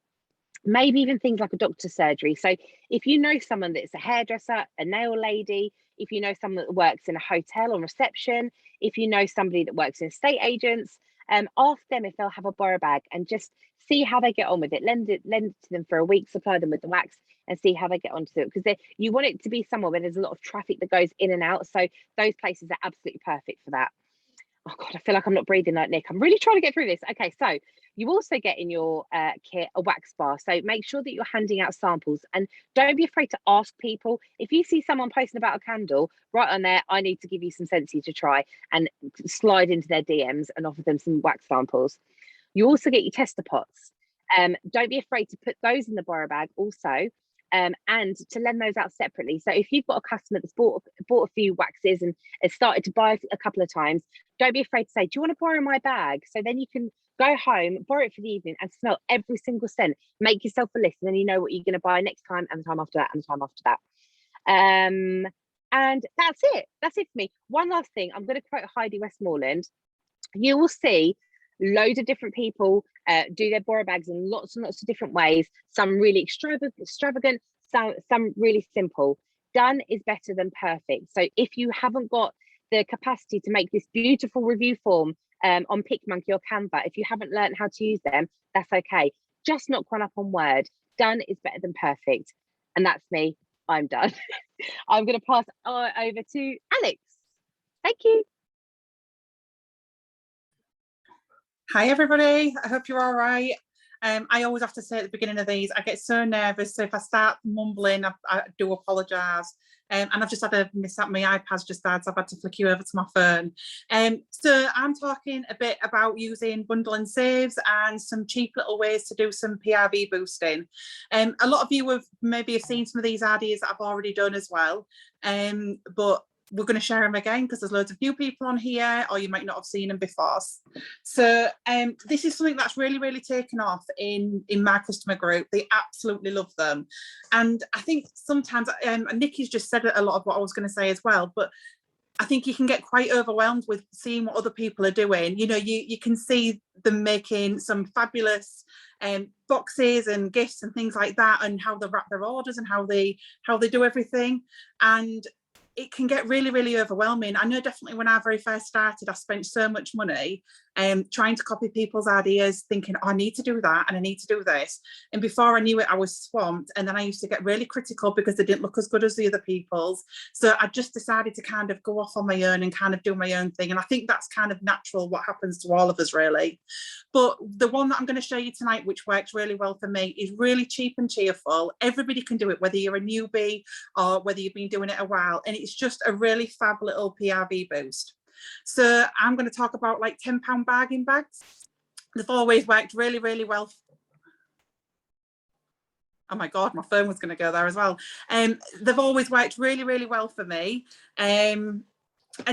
Maybe even things like a doctor's surgery. So if you know someone that's a hairdresser, a nail lady, if you know someone that works in a hotel or reception, if you know somebody that works in estate agents, ask them if they'll have a borrow bag and just see how they get on with it. Lend it to them for a week, supply them with the wax and see how they get on to it. Because you want it to be somewhere where there's a lot of traffic that goes in and out. So those places are absolutely perfect for that. Oh God, I feel like I'm not breathing like Nick. I'm really trying to get through this. Okay, so you also get in your kit a wax bar. So make sure that you're handing out samples and don't be afraid to ask people. If you see someone posting about a candle, right on there, I need to give you some Scentsy to try, and slide into their DMs and offer them some wax samples. You also get your tester pots. Don't be afraid to put those in the borrow bag also. And to lend those out separately. So if you've got a customer that's bought a few waxes and has started to buy a couple of times, don't be afraid to say, do you want to borrow my bag? So then you can go home, borrow it for the evening and smell every single scent. Make yourself a list, and then you know what you're going to buy next time and the time after that and the time after that. And that's it. That's it for me. One last thing, I'm going to quote Heidi Westmoreland. You will see loads of different people do their borrow bags in lots and lots of different ways. Some really extravagant, some really simple. Done is better than perfect. So if you haven't got the capacity to make this beautiful review form on PicMonkey or Canva, if you haven't learned how to use them, that's okay. Just knock one up on Word. Done is better than perfect. And that's me. I'm done. I'm going to pass over to Alex. Thank you. Hi everybody, I hope you're all right. I always have to say at the beginning of these, I get so nervous, so if I start mumbling, I do apologise. And I've just had a mishap, my iPad's just died, so I've had to flick you over to my phone. So I'm talking a bit about using bundle and saves and some cheap little ways to do some PRV boosting. A lot of you have maybe seen some of these ideas that I've already done as well, but we're going to share them again because there's loads of new people on here, or you might not have seen them before. So this is something that's really taken off in my customer group. They absolutely love them. And I think sometimes, and Nikki's just said a lot of what I was going to say as well, but I think you can get quite overwhelmed with seeing what other people are doing. You know, you can see them making some fabulous boxes and gifts and things like that, and how they wrap their orders and how they do everything. And it can get really, really overwhelming. I know definitely when I very first started, I spent so much money trying to copy people's ideas, thinking, oh, I need to do that and I need to do this. And before I knew it, I was swamped. And then I used to get really critical because they didn't look as good as the other people's. So I just decided to kind of go off on my own and kind of do my own thing. And I think that's kind of natural, what happens to all of us, really. But the one that I'm going to show you tonight, which works really well for me, is really cheap and cheerful. Everybody can do it, whether you're a newbie or whether you've been doing it a while. And it's just a really fab little PRV boost. So I'm going to talk about like £10 bargain bags. They've always worked really, really well. Oh my God, my phone was going to go there as well. They've always worked really, really well for me. And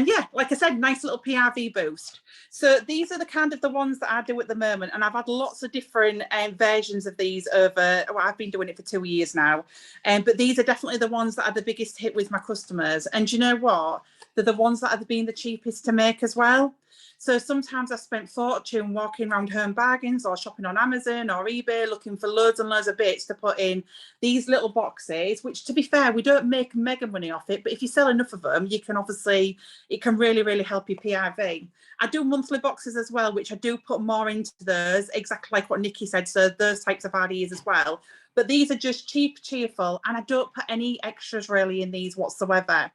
yeah, like I said, nice little PRV boost. So these are the kind of the ones that I do at the moment. And I've had lots of different versions of these over, well, I've been doing it for 2 years now. But these are definitely the ones that are the biggest hit with my customers. And you know what? They're the ones that have been the cheapest to make as well. So sometimes I spent fortune walking around Home Bargains or shopping on Amazon or eBay, looking for loads and loads of bits to put in these little boxes, which, to be fair, we don't make mega money off it. But if you sell enough of them, you can obviously, it can really, really help your PRV. I do monthly boxes as well, which I do put more into those, exactly like what Nikki said. So those types of ideas as well. But these are just cheap, cheerful, and I don't put any extras really in these whatsoever.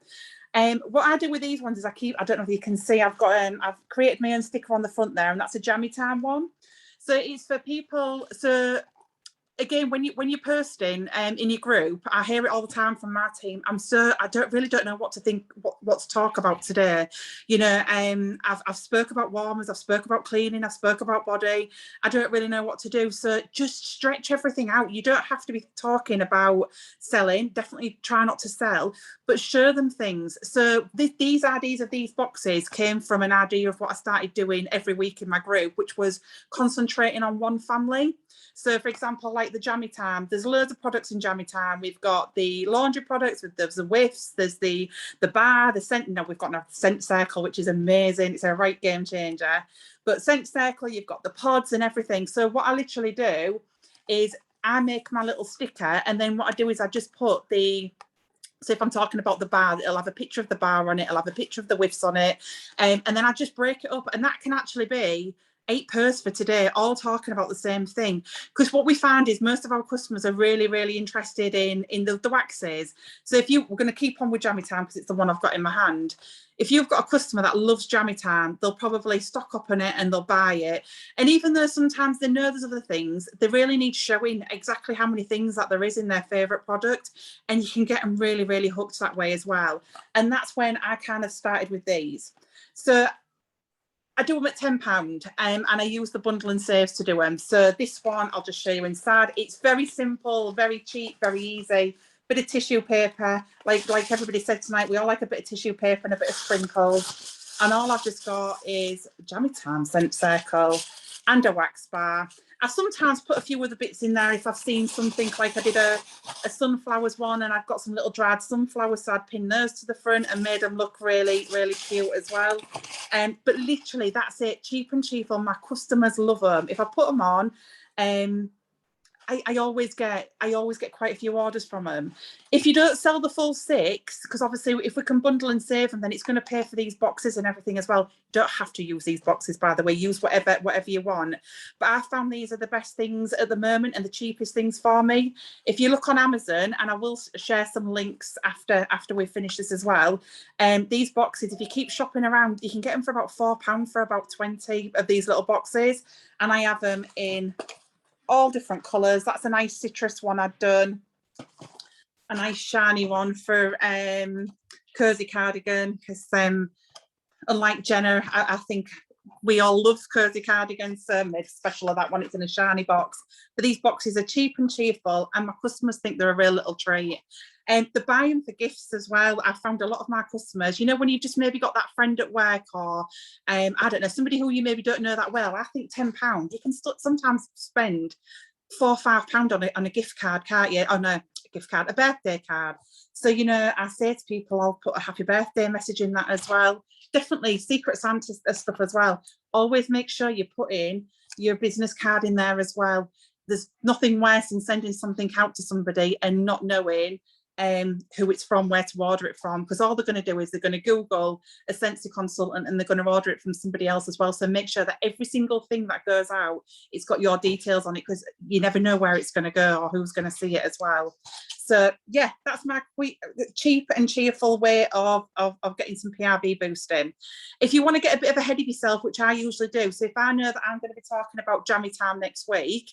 What I do with these ones is I don't know if you can see, I've created my own sticker on the front there, and that's a Jammy Time one. So it's for people. So again, when you're posting in your group, I hear it all the time from my team. I don't know what to think, what to talk about today. You know, I've spoke about warmers, I've spoke about cleaning, I've spoke about body. I don't really know what to do. So just stretch everything out. You don't have to be talking about selling. Definitely try not to sell, but show them things. So these ideas of these boxes came from an idea of what I started doing every week in my group, which was concentrating on one family. So, for example, like the Jammy Time, there's loads of products in Jammy Time. We've got the laundry products, there's the whiffs, there's the bar, the scent. No, we've got a scent circle, which is amazing. It's a right game changer. But scent circle, you've got the pods and everything. So what I literally do is I make my little sticker, and then what I do is I just put so if I'm talking about the bar, it'll have a picture of the bar on it, it'll have a picture of the whiffs on it, and then I just break it up, and that can actually be 8 posts for today, all talking about the same thing. Because what we find is most of our customers are really, really interested in the waxes. So we're going to keep on with Jammy Time because it's the one I've got in my hand. If you've got a customer that loves Jammy Time, they'll probably stock up on it and they'll buy it. And even though sometimes they know there's other things, they really need showing exactly how many things that there is in their favourite product. And you can get them really, really hooked that way as well. And that's when I kind of started with these. So I do them at £10, and I use the bundle and saves to do them. So this one, I'll just show you inside. It's very simple, very cheap, very easy. Bit of tissue paper, like everybody said tonight, we all like a bit of tissue paper and a bit of sprinkles. And all I've just got is Jammy Time scent circle and a wax bar. I sometimes put a few other bits in there if I've seen something, like I did a sunflowers one, and I've got some little dried sunflowers, so I'd pin those to the front and made them look really, really cute as well. But literally that's it, cheap and cheerful. My customers love them. If I put them on, I always get quite a few orders from them. If you don't sell the full 6, because obviously if we can bundle and save them, then it's going to pay for these boxes and everything as well. You don't have to use these boxes, by the way. Use whatever you want. But I found these are the best things at the moment and the cheapest things for me. If you look on Amazon, and I will share some links after we finish this as well, these boxes, if you keep shopping around, you can get them for about £4 for about 20 of these little boxes. And I have them in all different colours. That's a nice citrus one I've done. A nice shiny one for cozy cardigan, because unlike Jenna, I think we all love cozy cardigans, so made special of that one. It's in a shiny box. But these boxes are cheap and cheerful, and my customers think they're a real little treat. And they buy them for gifts as well. I found a lot of my customers, you know, when you just maybe got that friend at work, or I don't know, somebody who you maybe don't know that well, I think £10, you can sometimes spend £4 or £5 on a gift card, can't you? On a gift card, a birthday card. So, you know, I say to people, I'll put a happy birthday message in that as well. Definitely Secret Santa stuff as well. Always make sure you put in your business card in there as well. There's nothing worse than sending something out to somebody and not knowing who it's from, where to order it from, because all they're going to do is they're going to Google a Scentsy consultant and they're going to order it from somebody else as well. So make sure that every single thing that goes out, it's got your details on it, because you never know where it's going to go or who's going to see it as well. So yeah, that's my cheap and cheerful way of getting some PRV boosting. If you want to get a bit of ahead of yourself, which I usually do, so if I know that I'm going to be talking about jammy time next week,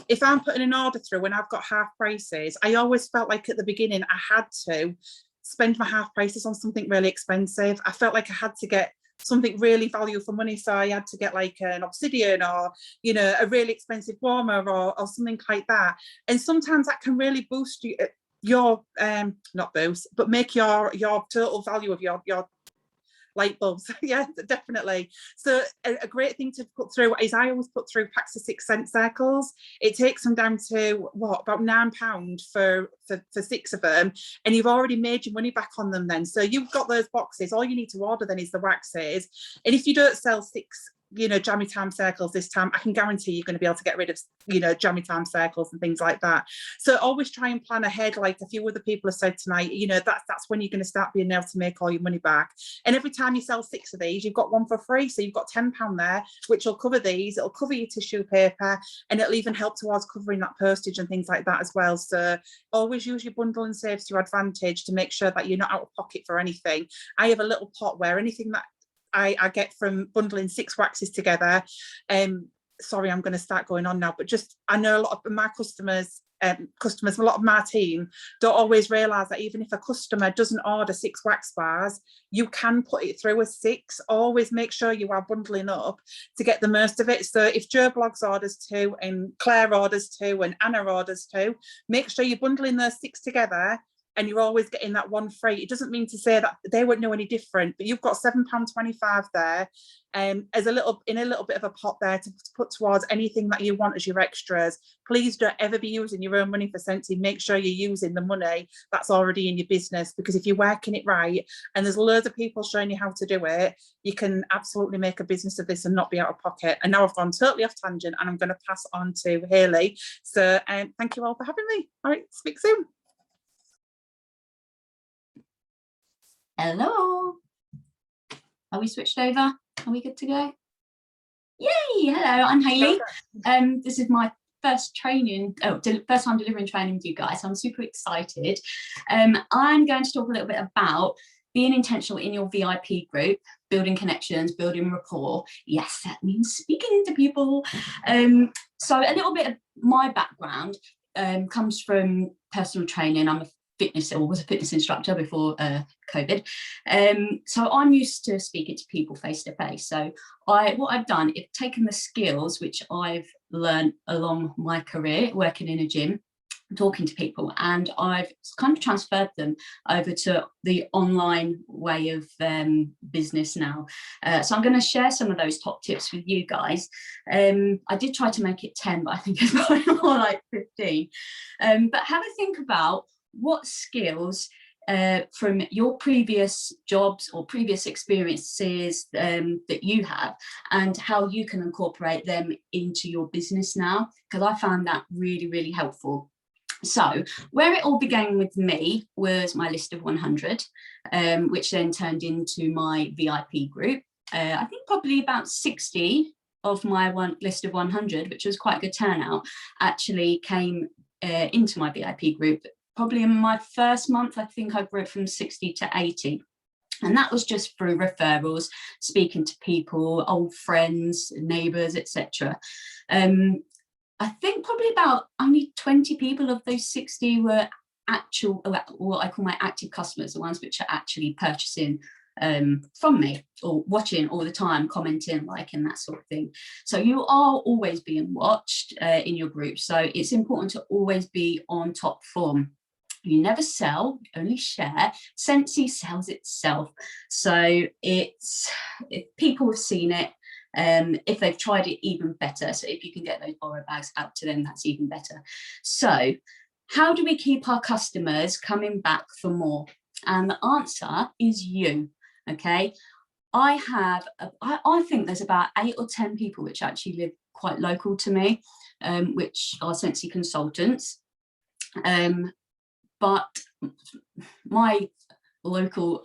if I'm putting an order through and I've got half prices, I always felt like at the beginning I had to spend my half prices on something really expensive. I felt like I had to get something really value for money, so I had to get like an obsidian or, you know, a really expensive warmer or something like that. And sometimes that can really boost your not boost, but make your total value of your light bulbs. Yeah, definitely. So a great thing to put through is I always put through packs of 6 scent circles. It takes them down to what, about £9 for 6 of them, and you've already made your money back on them then. So you've got those boxes. All you need to order then is the waxes, and if you don't sell 6, you know, jammy time circles this time, I can guarantee you're going to be able to get rid of, you know, jammy time circles and things like that. So always try and plan ahead, like a few other people have said tonight. You know, that's when you're going to start being able to make all your money back. And every time you sell 6 of these, you've got 1 for free, so you've got £10 there, which will cover these. It'll cover your tissue paper, and it'll even help towards covering that postage and things like that as well. So always use your bundle and saves to your advantage to make sure that you're not out of pocket for anything. I have a little pot where anything that I get from bundling 6 waxes together. Sorry, I'm going to start going on now, but just, I know a lot of my customers, a lot of my team don't always realise that even if a customer doesn't order 6 wax bars, you can put it through as 6. Always make sure you are bundling up to get the most of it. So if Joe Blogs orders 2 and Claire orders 2 and Anna orders 2, make sure you're bundling those 6 together, and you're always getting that 1 free. It doesn't mean to say that they won't know any different, but you've got £7.25 there, as a little bit of a pot there to put towards anything that you want as your extras. Please don't ever be using your own money for Scentsy. Make sure you're using the money that's already in your business, because if you're working it right and there's loads of people showing you how to do it, you can absolutely make a business of this and not be out of pocket. And now I've gone totally off tangent, and I'm going to pass on to Hayley. So thank you all for having me. All right, speak soon. Hello. Are we switched over? Are we good to go? Yay! Hello, I'm Hayley. This is my first training, first time delivering training with you guys. I'm super excited. I'm going to talk a little bit about being intentional in your VIP group, building connections, building rapport. Yes, that means speaking to people. So a little bit of my background comes from personal training. I'm a was a fitness instructor before COVID. So I'm used to speaking to people face to face. So what I've done is taken the skills which I've learned along my career working in a gym, talking to people, and I've kind of transferred them over to the online way of business now. So I'm going to share some of those top tips with you guys. I did try to make it 10, but I think it's probably more like 15. But have a think about what skills from your previous jobs or previous experiences that you have, and how you can incorporate them into your business now, because I found that really, really helpful. So where it all began with me was my list of 100, which then turned into my VIP group. I think probably about 60 of my list of 100, which was quite a good turnout, actually came into my VIP group. Probably in my first month, I think I grew it from 60 to 80. And that was just through referrals, speaking to people, old friends, neighbours, etc. I think probably about only 20 people of those 60 were actual, what I call my active customers, the ones which are actually purchasing from me or watching all the time, commenting, liking, that sort of thing. So you are always being watched in your group. So it's important to always be on top form. You never sell, only share. Scentsy sells itself. So it's, if people have seen it, if they've tried it, even better. So if you can get those borrow bags out to them, that's even better. So How do we keep our customers coming back for more? And the answer is you. Okay. I think there's about 8 or 10 people which actually live quite local to me, which are Scentsy consultants. But my local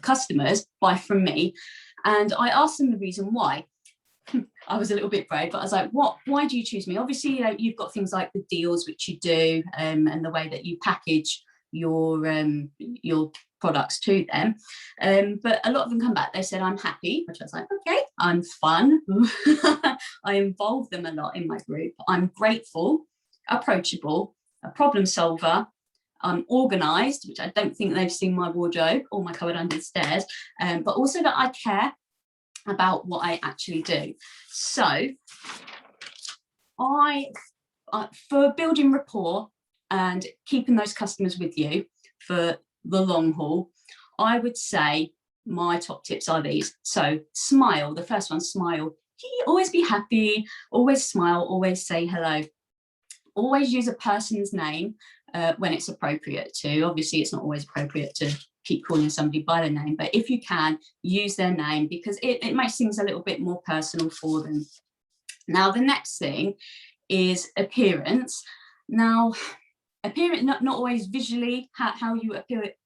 customers buy from me, and I asked them the reason why. I was a little bit brave, but I was like, why do you choose me? Obviously, you know, you've got things like the deals which you do, and the way that you package your products to them, but a lot of them come back, they said, I'm happy, which I was like, okay, I'm fun. I involve them a lot in my group. I'm grateful, approachable, a problem solver, I'm organized, which I don't think they've seen my wardrobe or my cupboard under the stairs, but also that I care about what I actually do. So for building rapport and keeping those customers with you for the long haul, I would say my top tips are these. So smile, the first one, smile. Always be happy, always smile, always say hello. Always use a person's name when it's appropriate to. Obviously, it's not always appropriate to keep calling somebody by their name, but if you can, use their name, because it makes things a little bit more personal for them. Now, the next thing is appearance. Now, appearance, not always visually, how you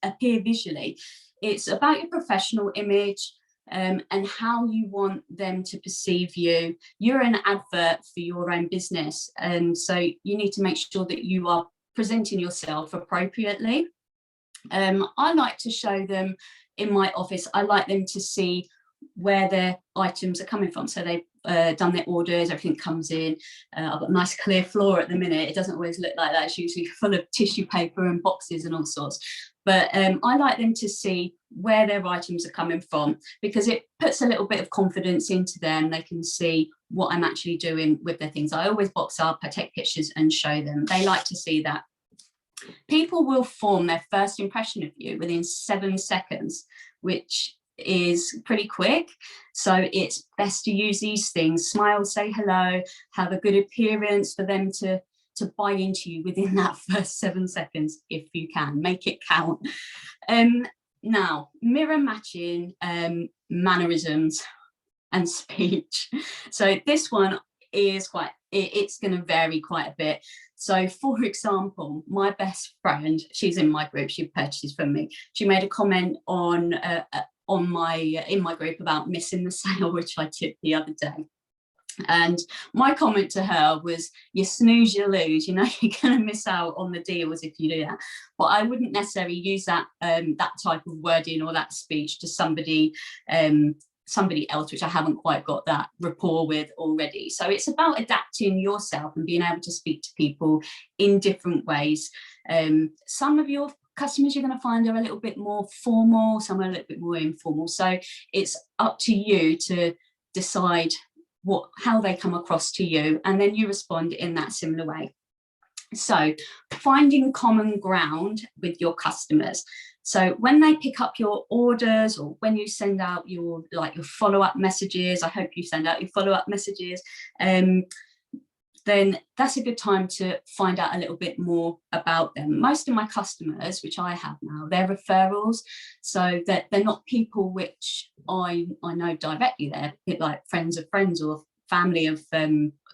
appear visually. It's about your professional image and how you want them to perceive you. You're an advert for your own business, and so you need to make sure that you are presenting yourself appropriately. I like to show them in my office, I like them to see where their items are coming from. So they've done their orders, everything comes in. I've got a nice clear floor at the minute. It doesn't always look like that. It's usually full of tissue paper and boxes and all sorts. But I like them to see where their items are coming from, because it puts a little bit of confidence into them. They can see what I'm actually doing with their things. I always box up, I take pictures and show them. They like to see that. People will form their first impression of you within 7 seconds, which is pretty quick. So it's best to use these things. Smile, say hello, have a good appearance for them to buy into you within that first 7 seconds, if you can. Make it count. Now, mirror matching mannerisms and speech. So this one is it's going to vary quite a bit. So, for example, my best friend, she's in my group, she purchases from me. She made a comment in my group about missing the sale, which I tipped the other day. And my comment to her was, you snooze, you lose. You know, you're going to miss out on the deals if you do that. But I wouldn't necessarily use that type of wording or that speech to somebody else, which I haven't quite got that rapport with already. So it's about adapting yourself and being able to speak to people in different ways. Some of your customers you're going to find are a little bit more formal, some are a little bit more informal. So it's up to you to decide how they come across to you, and then you respond in that similar way. So finding common ground with your customers. So when they pick up your orders, or when you send out your follow-up messages, I hope you send out your follow-up messages, then that's a good time to find out a little bit more about them. Most of my customers, which I have now, they're referrals. So that they're not people which I know directly. They're a bit like friends of friends or family of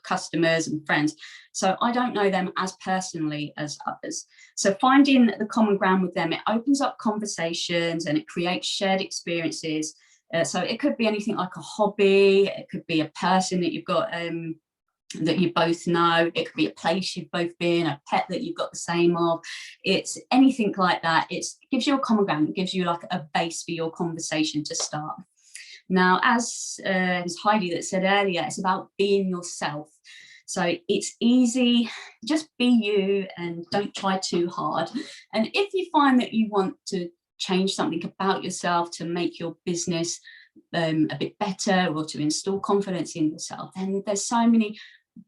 customers and friends. So I don't know them as personally as others. So finding the common ground with them, it opens up conversations and it creates shared experiences. So it could be anything like a hobby. It could be a person that you've got that you both know. It could be a place you've both been, a pet that you've got the same of. It's anything like that. It gives you a common ground. It gives you like a base for your conversation to start. Now, as Heidi that said earlier, it's about being yourself. So it's easy, just be you and don't try too hard. And if you find that you want to change something about yourself to make your business a bit better, or to install confidence in yourself, then there's so many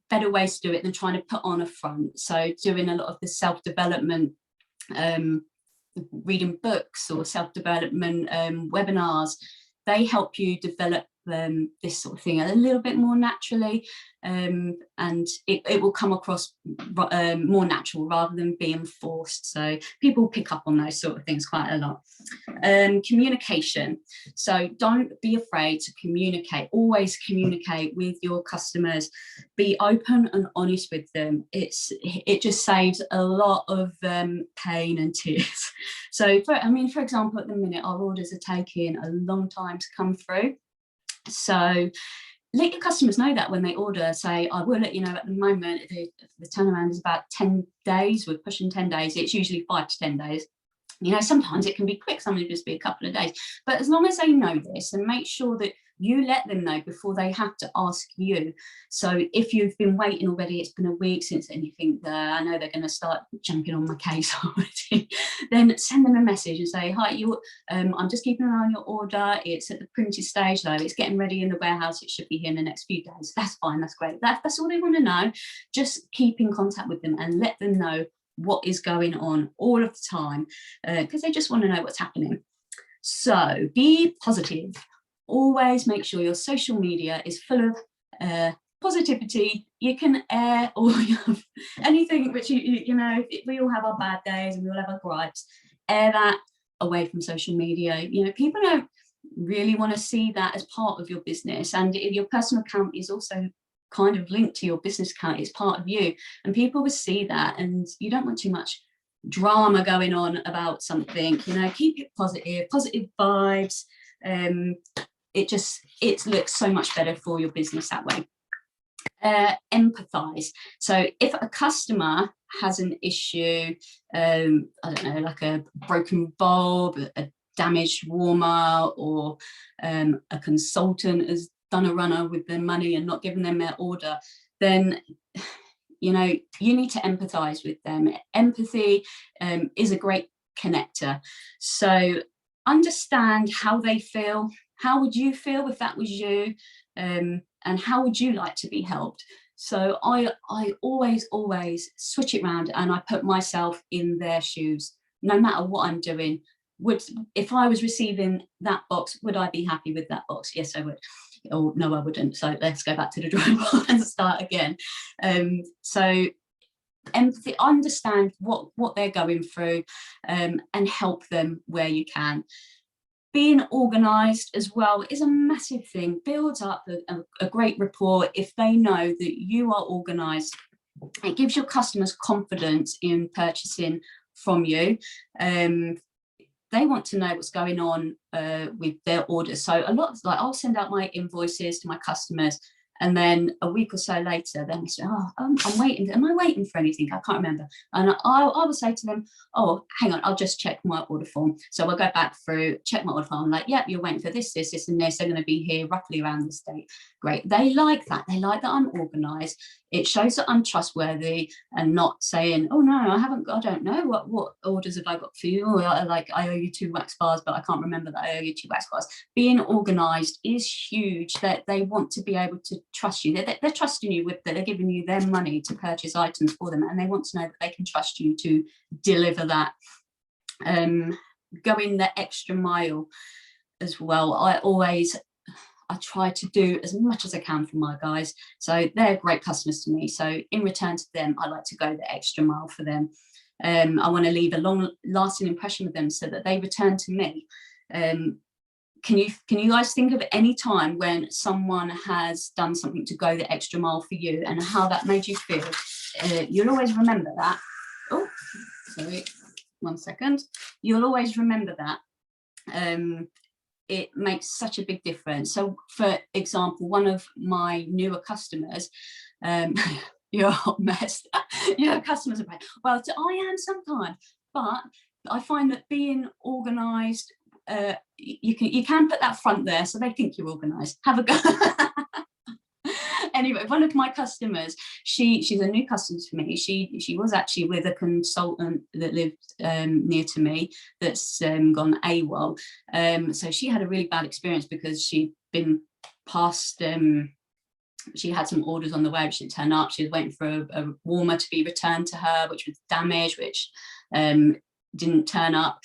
better ways to do it than trying to put on a front. So doing a lot of the self-development, reading books or self-development webinars, they help you develop this sort of thing a little bit more naturally, and it will come across more natural rather than being forced. So people pick up on those sort of things quite a lot. Communication. So don't be afraid to communicate. Always communicate with your customers. Be open and honest with them. It just saves a lot of pain and tears. So for example, at the minute our orders are taking a long time to come through. So let your customers know that when they order. Say, I will let you know at the moment the turnaround is about 10 days. We're pushing 10 days. It's usually 5 to 10 days. You know, sometimes it can be quick, sometimes it just be a couple of days. But as long as they know this, and make sure that you let them know before they have to ask you. So if you've been waiting already, it's been a week since, and you think, I know they're going to start jumping on my case already, then send them a message and say, hi, I'm just keeping an eye on your order. It's at the printed stage though. It's getting ready in the warehouse. It should be here in the next few days. That's fine. That's great. That's all they want to know. Just keep in contact with them and let them know what is going on all of the time, because they just want to know what's happening. So be positive. Always make sure your social media is full of positivity. You can air all of anything which you know, we all have our bad days and we all have our gripes. Air that away from social media. You know, people don't really want to see that as part of your business, and your personal account is also kind of linked to your business account. It's part of you, and people will see that, and you don't want too much drama going on about something. You know, keep it positive vibes. It looks so much better for your business that way. Empathize. So if a customer has an issue, I don't know, like a broken bulb, a damaged warmer, or a consultant has done a runner with their money and not given them their order, then you know, you need to empathize with them. Empathy is a great connector. So understand how they feel. How would you feel if that was you? And how would you like to be helped? So I always switch it around, and I put myself in their shoes. No matter what I'm doing, if I was receiving that box, would I be happy with that box? Yes, I would. Or no, I wouldn't. So let's go back to the drawing board and start again. So empathy, understand what they're going through, and help them where you can. Being organised as well is a massive thing. Builds up a great rapport if they know that you are organised. It gives your customers confidence in purchasing from you. They want to know what's going on with their orders. So a lot, like, I'll send out my invoices to my customers, and then a week or so later, then they say, I'm waiting. Am I waiting for anything? I can't remember. And I will say to them, oh, hang on, I'll just check my order form. So I'll go back through, check my order form. I'm like, yep, you're waiting for this, and this. They're going to be here roughly around this date. Great. They like that. They like that I'm organised. It shows that I'm trustworthy, and not saying, oh no, I don't know what orders have I got for you, or like, I owe you 2 wax bars, but I can't remember that I owe you 2 wax bars. Being organised is huge. That they want to be able to trust you. They're trusting you with that. They're giving you their money to purchase items for them, and they want to know that they can trust you to deliver that. Going the extra mile as well. I try to do as much as I can for my guys. So they're great customers to me. So in return to them, I like to go the extra mile for them. I want to leave a long lasting impression with them so that they return to me. Can you guys think of any time when someone has done something to go the extra mile for you and how that made you feel? You'll always remember that. Oh, sorry, 1 second. You'll always remember that. It makes such a big difference. So for example, one of my newer customers, you're a hot mess. Your customers are like, well, I am sometimes, but I find that being organised, you can put that front there so they think you're organised. Have a go. Anyway, one of my customers, she's a new customer to me. She was actually with a consultant that lived near to me that's gone AWOL. So she had a really bad experience because she'd been past, she had some orders on the way which didn't turn up. She was waiting for a warmer to be returned to her, which was damaged, which didn't turn up.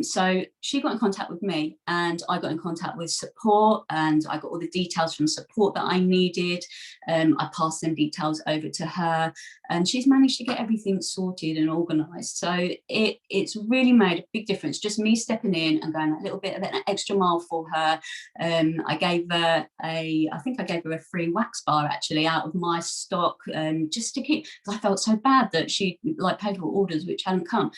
So she got in contact with me, and I got in contact with support, and I got all the details from support that I needed. I passed them details over to her, and she's managed to get everything sorted and organised. So it's really made a big difference, just me stepping in and going a little bit of an extra mile for her. I gave her a free wax bar actually out of my stock, just to keep, because I felt so bad that she like paid for orders which hadn't come.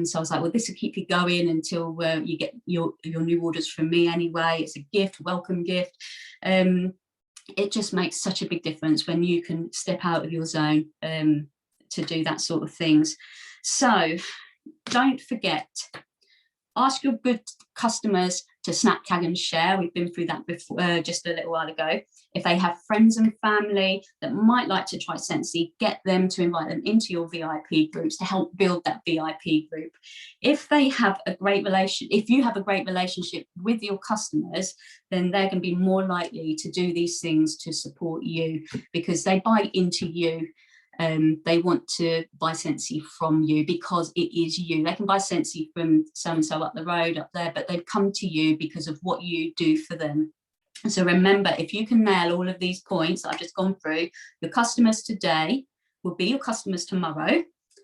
So I was like, well, this will keep you going until you get your new orders from me anyway. It's a gift, welcome gift. It just makes such a big difference when you can step out of your zone to do that sort of things. So don't forget, ask your good customers to snap, tag and share. We've been through that before, just a little while ago. If they have friends and family that might like to try Scentsy, get them to invite them into your VIP groups to help build that VIP group. If you have a great relationship with your customers, then they're going to be more likely to do these things to support you, because they buy into you. They want to buy Scentsy from you because it is you. They can buy Scentsy from so-and-so up the road up there, but they've come to you because of what you do for them. So remember, if you can nail all of these points I've just gone through, your customers today will be your customers tomorrow,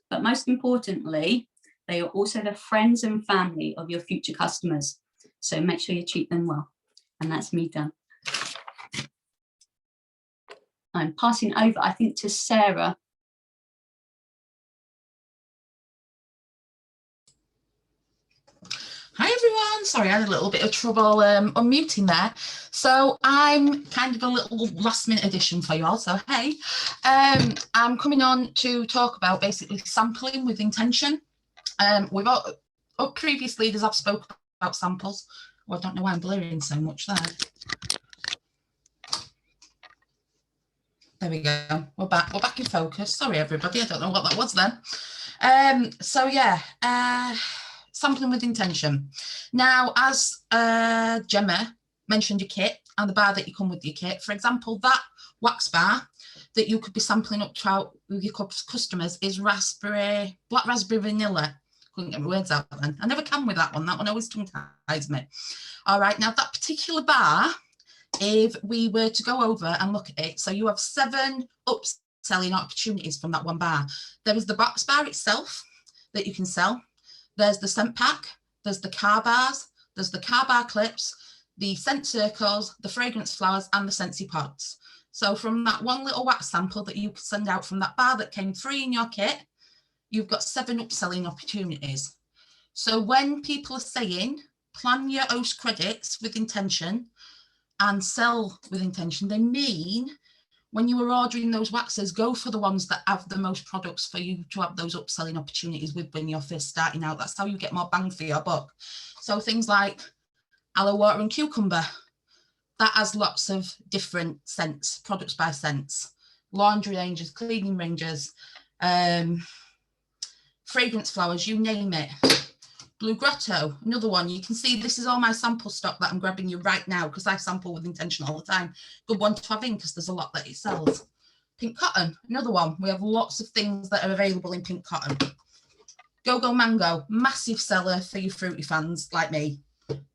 but most importantly, they are also the friends and family of your future customers. So make sure you treat them well. And that's me done. I'm passing over, I think, to Sarah. Hi everyone, sorry I had a little bit of trouble unmuting there. So I'm kind of a little last minute addition for you all, so hey. I'm coming on to talk about basically sampling with intention. We've all, previous leaders have spoken about samples. Well, I don't know why I'm blurring so much there. There we go, we're back in focus. Sorry everybody, I don't know what that was then. So yeah, sampling with intention. Now, as Gemma mentioned your kit and the bar that you come with your kit, for example, that wax bar that you could be sampling up to with your customers is black raspberry vanilla. Couldn't get my words out then. I never can with that one always tongue-ties me. All right, now that particular bar, if we were to go over and look at it, so you have 7 upselling opportunities from that one bar. There is the box bar itself that you can sell. There's the scent pack, there's the car bars, there's the car bar clips, the scent circles, the fragrance flowers, and the Scentsy pods. So from that one little wax sample that you could send out from that bar that came free in your kit, you've got 7 upselling opportunities. So when people are saying, plan your OS credits with intention and sell with intention, they mean when you are ordering those waxes, go for the ones that have the most products for you to have those upselling opportunities with when you're first starting out. That's how you get more bang for your buck. So things like aloe water and cucumber, that has lots of different scents, products by scents, laundry ranges, cleaning ranges, fragrance flowers, you name it. Blue Grotto, another one. You can see this is all my sample stock that I'm grabbing you right now because I sample with intention all the time. Good one to have in because there's a lot that it sells. Pink Cotton, another one. We have lots of things that are available in Pink Cotton. Go-Go Mango, massive seller for you fruity fans like me.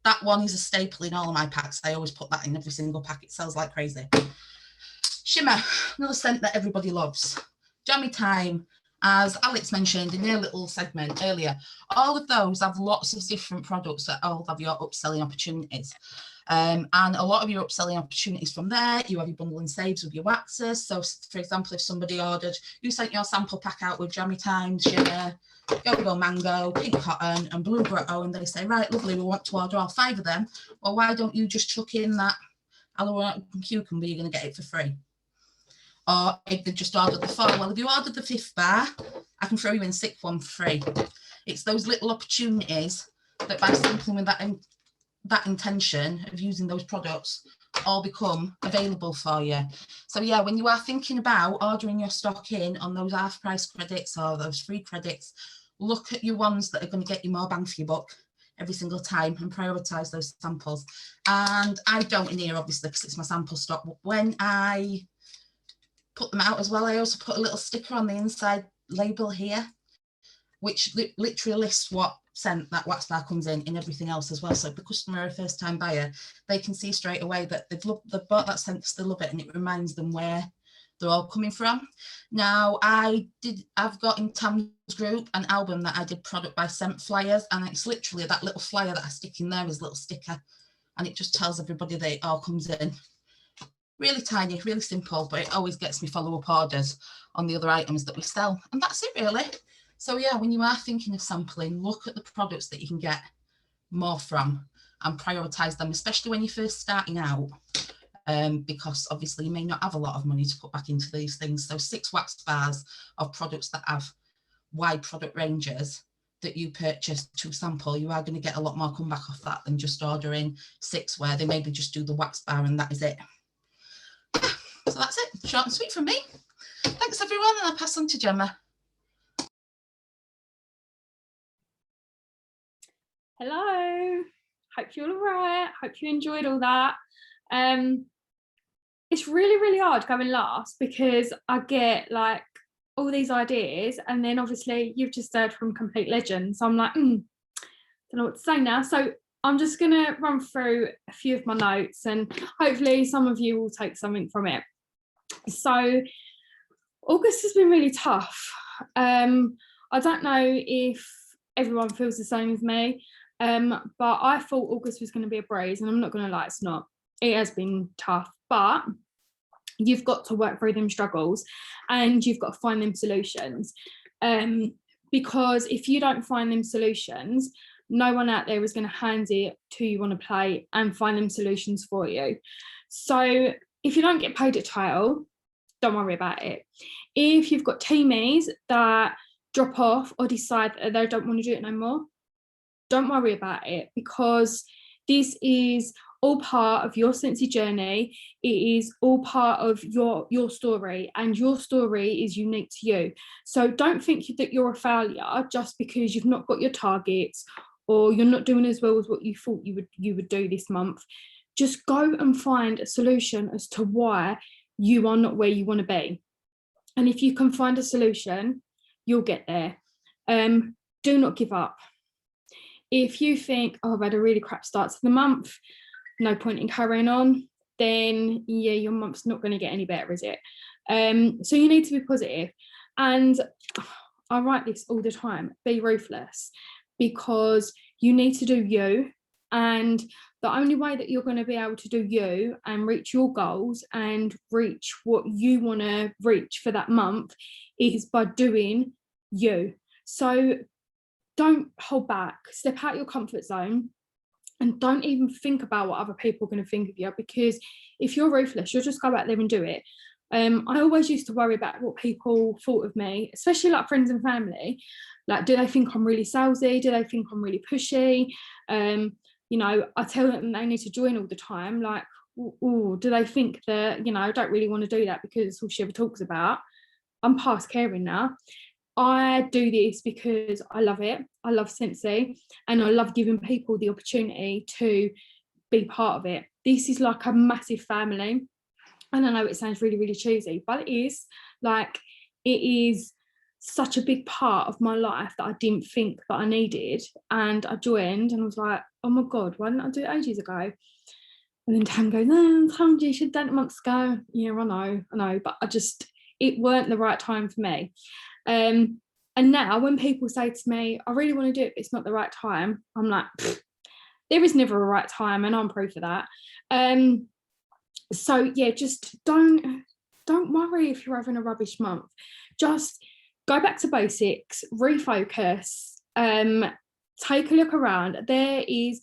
That one is a staple in all of my packs. I always put that in every single pack. It sells like crazy. Shimmer, another scent that everybody loves. Jammy Time, as Alex mentioned in their little segment earlier, all of those have lots of different products that all have your upselling opportunities. And a lot of your upselling opportunities from there, you have your bundle and saves with your waxes. So for example, if somebody ordered, you sent your sample pack out with Jammy Time, Shimmer, Go-Go Mango, Pink Cotton and Blue Grotto, and they say, right, lovely, we want to order all 5 of them. Well, why don't you just chuck in that aloe and cucumber, you're going to get it for free. Or if they just ordered the 4, well, if you ordered the 5th bar, I can throw you in 6th one for free. It's those little opportunities that by sampling with that intention of using those products all become available for you. So yeah, when you are thinking about ordering your stock in on those half price credits or those free credits, look at your ones that are going to get you more bang for your buck every single time and prioritize those samples. And I don't in here obviously because it's my sample stock, but when I put them out as well, I also put a little sticker on the inside label here which literally lists what scent that wax bar comes in everything else as well. So if the customer are a first time buyer, they can see straight away that they've bought that scent, they love it, and it reminds them where they're all coming from. Now I've got in Tam's group an album that I did product by scent flyers, and it's literally that little flyer that I stick in there is a little sticker, and it just tells everybody that it all comes in. Really tiny, really simple, but it always gets me follow-up orders on the other items that we sell. And that's it really. So yeah, when you are thinking of sampling, look at the products that you can get more from and prioritise them, especially when you're first starting out. Because obviously you may not have a lot of money to put back into these things. So 6 wax bars of products that have wide product ranges that you purchase to sample, you are going to get a lot more comeback off that than just ordering 6 where they maybe just do the wax bar and that is it. So that's it, short and sweet from me. Thanks everyone, and I'll pass on to Gemma. Hello, hope you're all right. Hope you enjoyed all that. It's really hard going last because I get like all these ideas, and then obviously you've just heard from complete legends. So I'm like, don't know what to say now. So I'm just gonna run through a few of my notes, and hopefully some of you will take something from it. So August has been really tough. I don't know if everyone feels the same as me, but I thought August was going to be a breeze, and I'm not going to lie, it's not. It has been tough, but you've got to work through them struggles and you've got to find them solutions. Because if you don't find them solutions, no one out there is going to hand it to you on a plate and find them solutions for you. So if you don't get paid at title, don't worry about it. If you've got teamies that drop off or decide that they don't want to do it no more, don't worry about it, because this is all part of your Scentsy journey. It is all part of your story, and your story is unique to you. So don't think that you're a failure just because you've not got your targets or you're not doing as well as what you thought you would do this month. Just go and find a solution as to why you are not where you want to be. And if you can find a solution, you'll get there. Do not give up. If you think, oh, I've had a really crap start to the month, no point in carrying on, then yeah, your month's not going to get any better, is it? So you need to be positive. And I write this all the time, be ruthless, because you need to do you. And the only way that you're going to be able to do you and reach your goals and reach what you want to reach for that month is by doing you. So don't hold back, step out your comfort zone, and don't even think about what other people are going to think of you, because if you're ruthless, you'll just go out there and do it. I always used to worry about what people thought of me, especially like friends and family. Like, do they think I'm really salesy? Do they think I'm really pushy? You know, I tell them they need to join all the time. Like, ooh, do they think that, you know, I don't really want to do that because it's all she ever talks about? I'm past caring now. I do this because I love it. I love Scentsy, and I love giving people the opportunity to be part of it. This is like a massive family. And I know it sounds really cheesy, but it is. Like, it is such a big part of my life that I didn't think that I needed. And I joined and I was like, oh my God, why didn't I do it ages ago? And then Tam goes, no, Tam, you should have done it months ago. Yeah, I know, but it weren't the right time for me. And now when people say to me, I really want to do it, but it's not the right time, I'm like, there is never a right time, and I'm proof of that. So yeah, just don't worry if you're having a rubbish month. Just go back to basics, refocus, take a look around. There is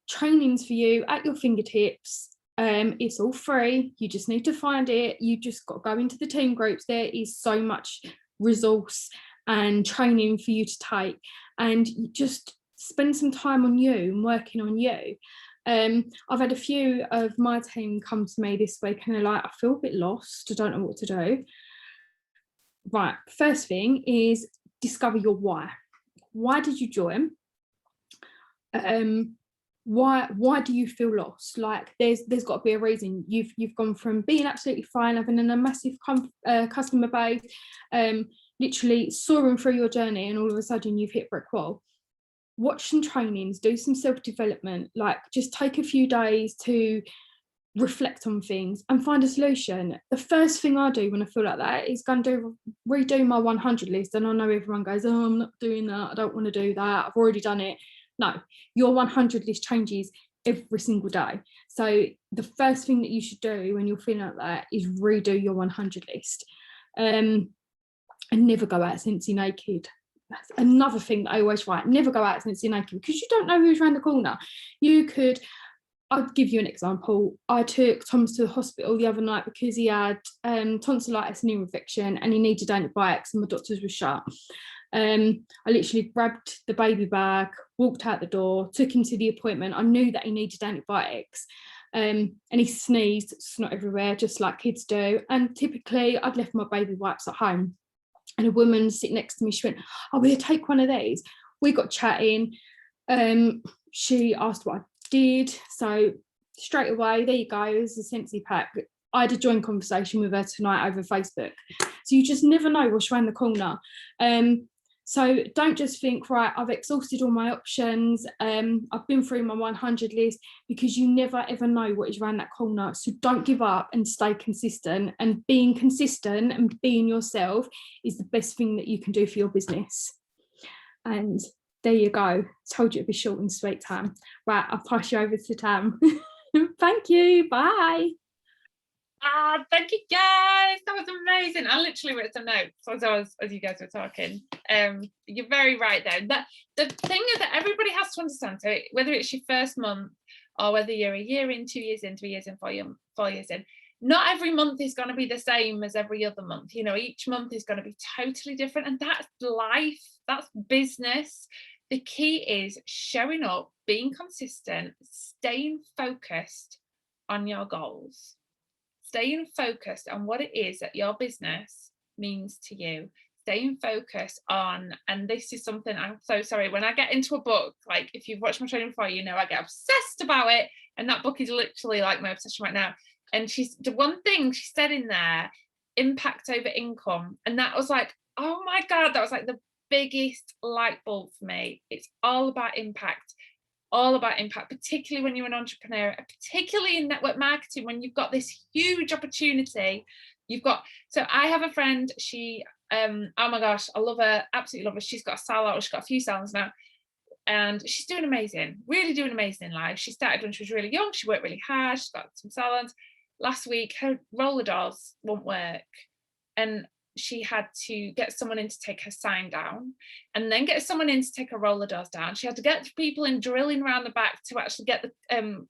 trainings for you at your fingertips. It's all free. You just need to find it. You just got to go into the team groups. There is so much resource and training for you to take, and just spend some time on you and working on you. I've had a few of my team come to me this week and they're like, I feel a bit lost, I don't know what to do. Right, first thing is discover your why. Why did you join? Why do you feel lost? Like, there's got to be a reason. You've gone from being absolutely fine, having a massive customer base, literally soaring through your journey and all of a sudden you've hit brick wall. Watch some trainings, do some self-development, like just take a few days to reflect on things and find a solution. The first thing I do when I feel like that is go and redo my 100 list. And I know everyone goes, oh, I'm not doing that, I don't want to do that, I've already done it. No, your 100 list changes every single day. So the first thing that you should do when you're feeling like that is redo your 100 list. And never go out Scentsy naked. That's another thing that I always write, never go out Scentsy naked, because you don't know who's around the corner. I'll give you an example. I took Thomas to the hospital the other night because he had tonsillitis and ear infection and he needed antibiotics and my doctors were shut. I literally grabbed the baby bag, walked out the door, took him to the appointment. I knew that he needed antibiotics. And he sneezed, snot everywhere, just like kids do. And typically I'd left my baby wipes at home. And a woman sitting next to me, she went, oh, will you take one of these? We got chatting. She asked what I did. So straight away, there you go, it's a Scentsy pack. I had a joint conversation with her tonight over Facebook. So you just never know what's around the corner. So don't just think, right, I've exhausted all my options. I've been through my 100 list, because you never ever know what is around that corner. So don't give up and stay consistent. And being consistent and being yourself is the best thing that you can do for your business. And there you go. Told you it'd be short and sweet, Tam. Right, I'll pass you over to Tam. Thank you. Bye. Thank you guys, that was amazing. I literally wrote some notes as you guys were talking. You're very right there. That the thing is that everybody has to understand, so whether it's your first month or whether you're a year in, 2 years in, 3 years in, 4 years in, not every month is going to be the same as every other month. You know, each month is going to be totally different, and that's life, that's business. The key is showing up, being consistent, staying focused on your goals. Staying focused on what it is that your business means to you. Staying focused on, and this is something I'm so sorry, when I get into a book, like if you've watched my training before, you know I get obsessed about it, and that book is literally like my obsession right now. And the one thing she said in there, impact over income, and that was like, oh my God, that was like the biggest light bulb for me. It's all about impact. All about impact, particularly when you're an entrepreneur, particularly in network marketing, when you've got this huge opportunity. So I have a friend, she oh my gosh, I love her, absolutely love her. She's got a salon, she's got a few salons now, and she's doing amazing, really doing amazing in life. She started when she was really young, she worked really hard, she's got some salons. Last week her roller doors won't work, and she had to get someone in to take her sign down, and then get someone in to take her roller doors down. She had to get people in drilling around the back to actually get the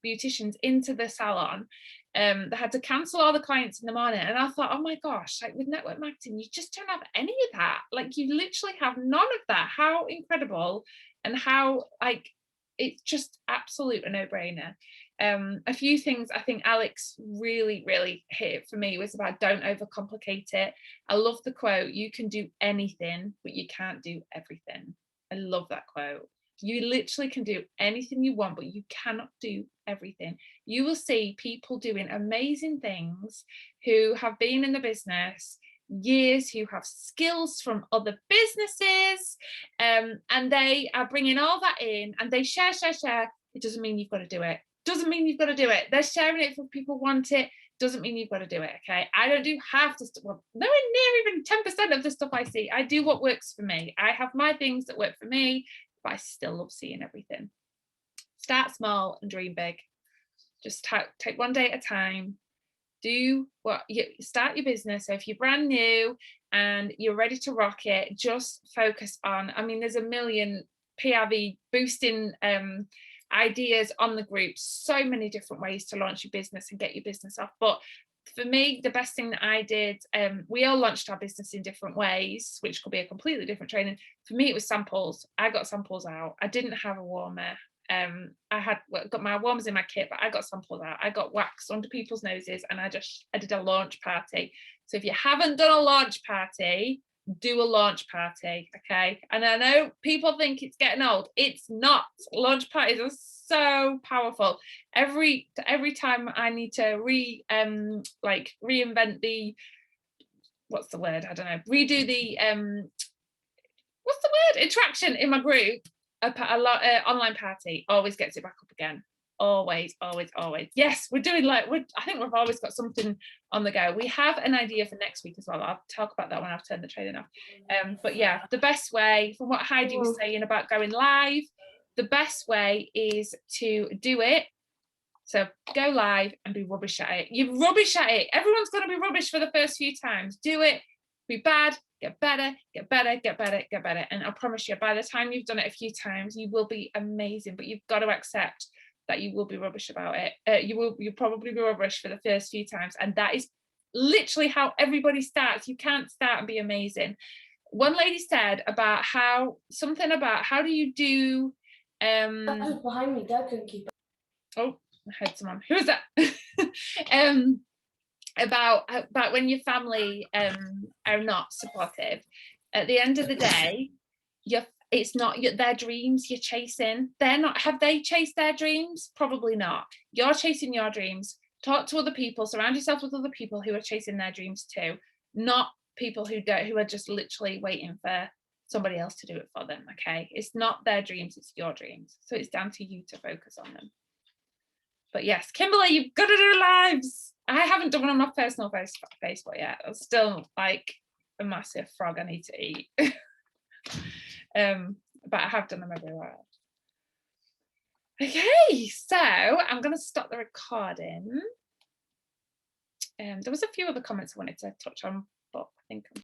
beauticians into the salon. They had to cancel all the clients in the morning. And I thought, oh my gosh, like with network marketing, you just don't have any of that. Like you literally have none of that. How incredible, and how like it's just absolute a no-brainer. A few things I think Alex really hit for me was about don't overcomplicate it. I love the quote, you can do anything, but you can't do everything. I love that quote. You literally can do anything you want, but you cannot do everything. You will see people doing amazing things who have been in the business years, who have skills from other businesses, and they are bringing all that in, and they share. It doesn't mean you've got to do it. Doesn't mean you've got to do it. They're sharing it for people want it. Doesn't mean you've got to do it. Okay, I don't do half the stuff. Well, nowhere near even 10% of the stuff I see. I do what works for me. I have my things that work for me, but I still love seeing everything. Start small and dream big. Just take one day at a time. Do what you start your business. So if you're brand new and you're ready to rock it, just focus on. I mean, there's a million PRV boosting ideas on the group, so many different ways to launch your business and get your business off. But for me, the best thing that I did, we all launched our business in different ways, which could be a completely different training. For me, it was samples. I got samples out. I didn't have a warmer. I got my warmers in my kit, but I got samples out. I got wax under people's noses, and I did a launch party. So if you haven't done a launch party, do a launch party, okay? And I know people think it's getting old. It's not. Launch parties are so powerful. Every time I need to reinvent the what's the word? I don't know. Redo the what's the word? Interaction in my group. A lot online party always gets it back up again. Always. Yes, we're doing I think we've always got something on the go. We have an idea for next week as well. I'll talk about that when I've turned the training off. But yeah, the best way, from what Heidi was saying about going live, the best way is to do it. So go live and be rubbish at it. You're rubbish at it. Everyone's going to be rubbish for the first few times. Do it, be bad, get better, get better, get better, get better. And I promise you, by the time you've done it a few times, you will be amazing. But you've got to accept that you will be rubbish about it. You'll probably be rubbish for the first few times. And that is literally how everybody starts. You can't start and be amazing. One lady said about how do you do That was behind me, Dad couldn't keep up. Oh, I heard someone. Who was that? About when your family are not supportive. At the end of the day, it's not their dreams you're chasing. They're not. Have they chased their dreams? Probably not. You're chasing your dreams. Talk to other people. Surround yourself with other people who are chasing their dreams too. Not people who are just literally waiting for somebody else to do it for them. Okay, it's not their dreams. It's your dreams. So it's down to you to focus on them. But yes, Kimberly, you've got to do lives. I haven't done one on my personal Facebook yet. I'm still like a massive frog I need to eat. But I have done them everywhere. Okay, so I'm going to stop the recording. There was a few other comments I wanted to touch on, but I think I'm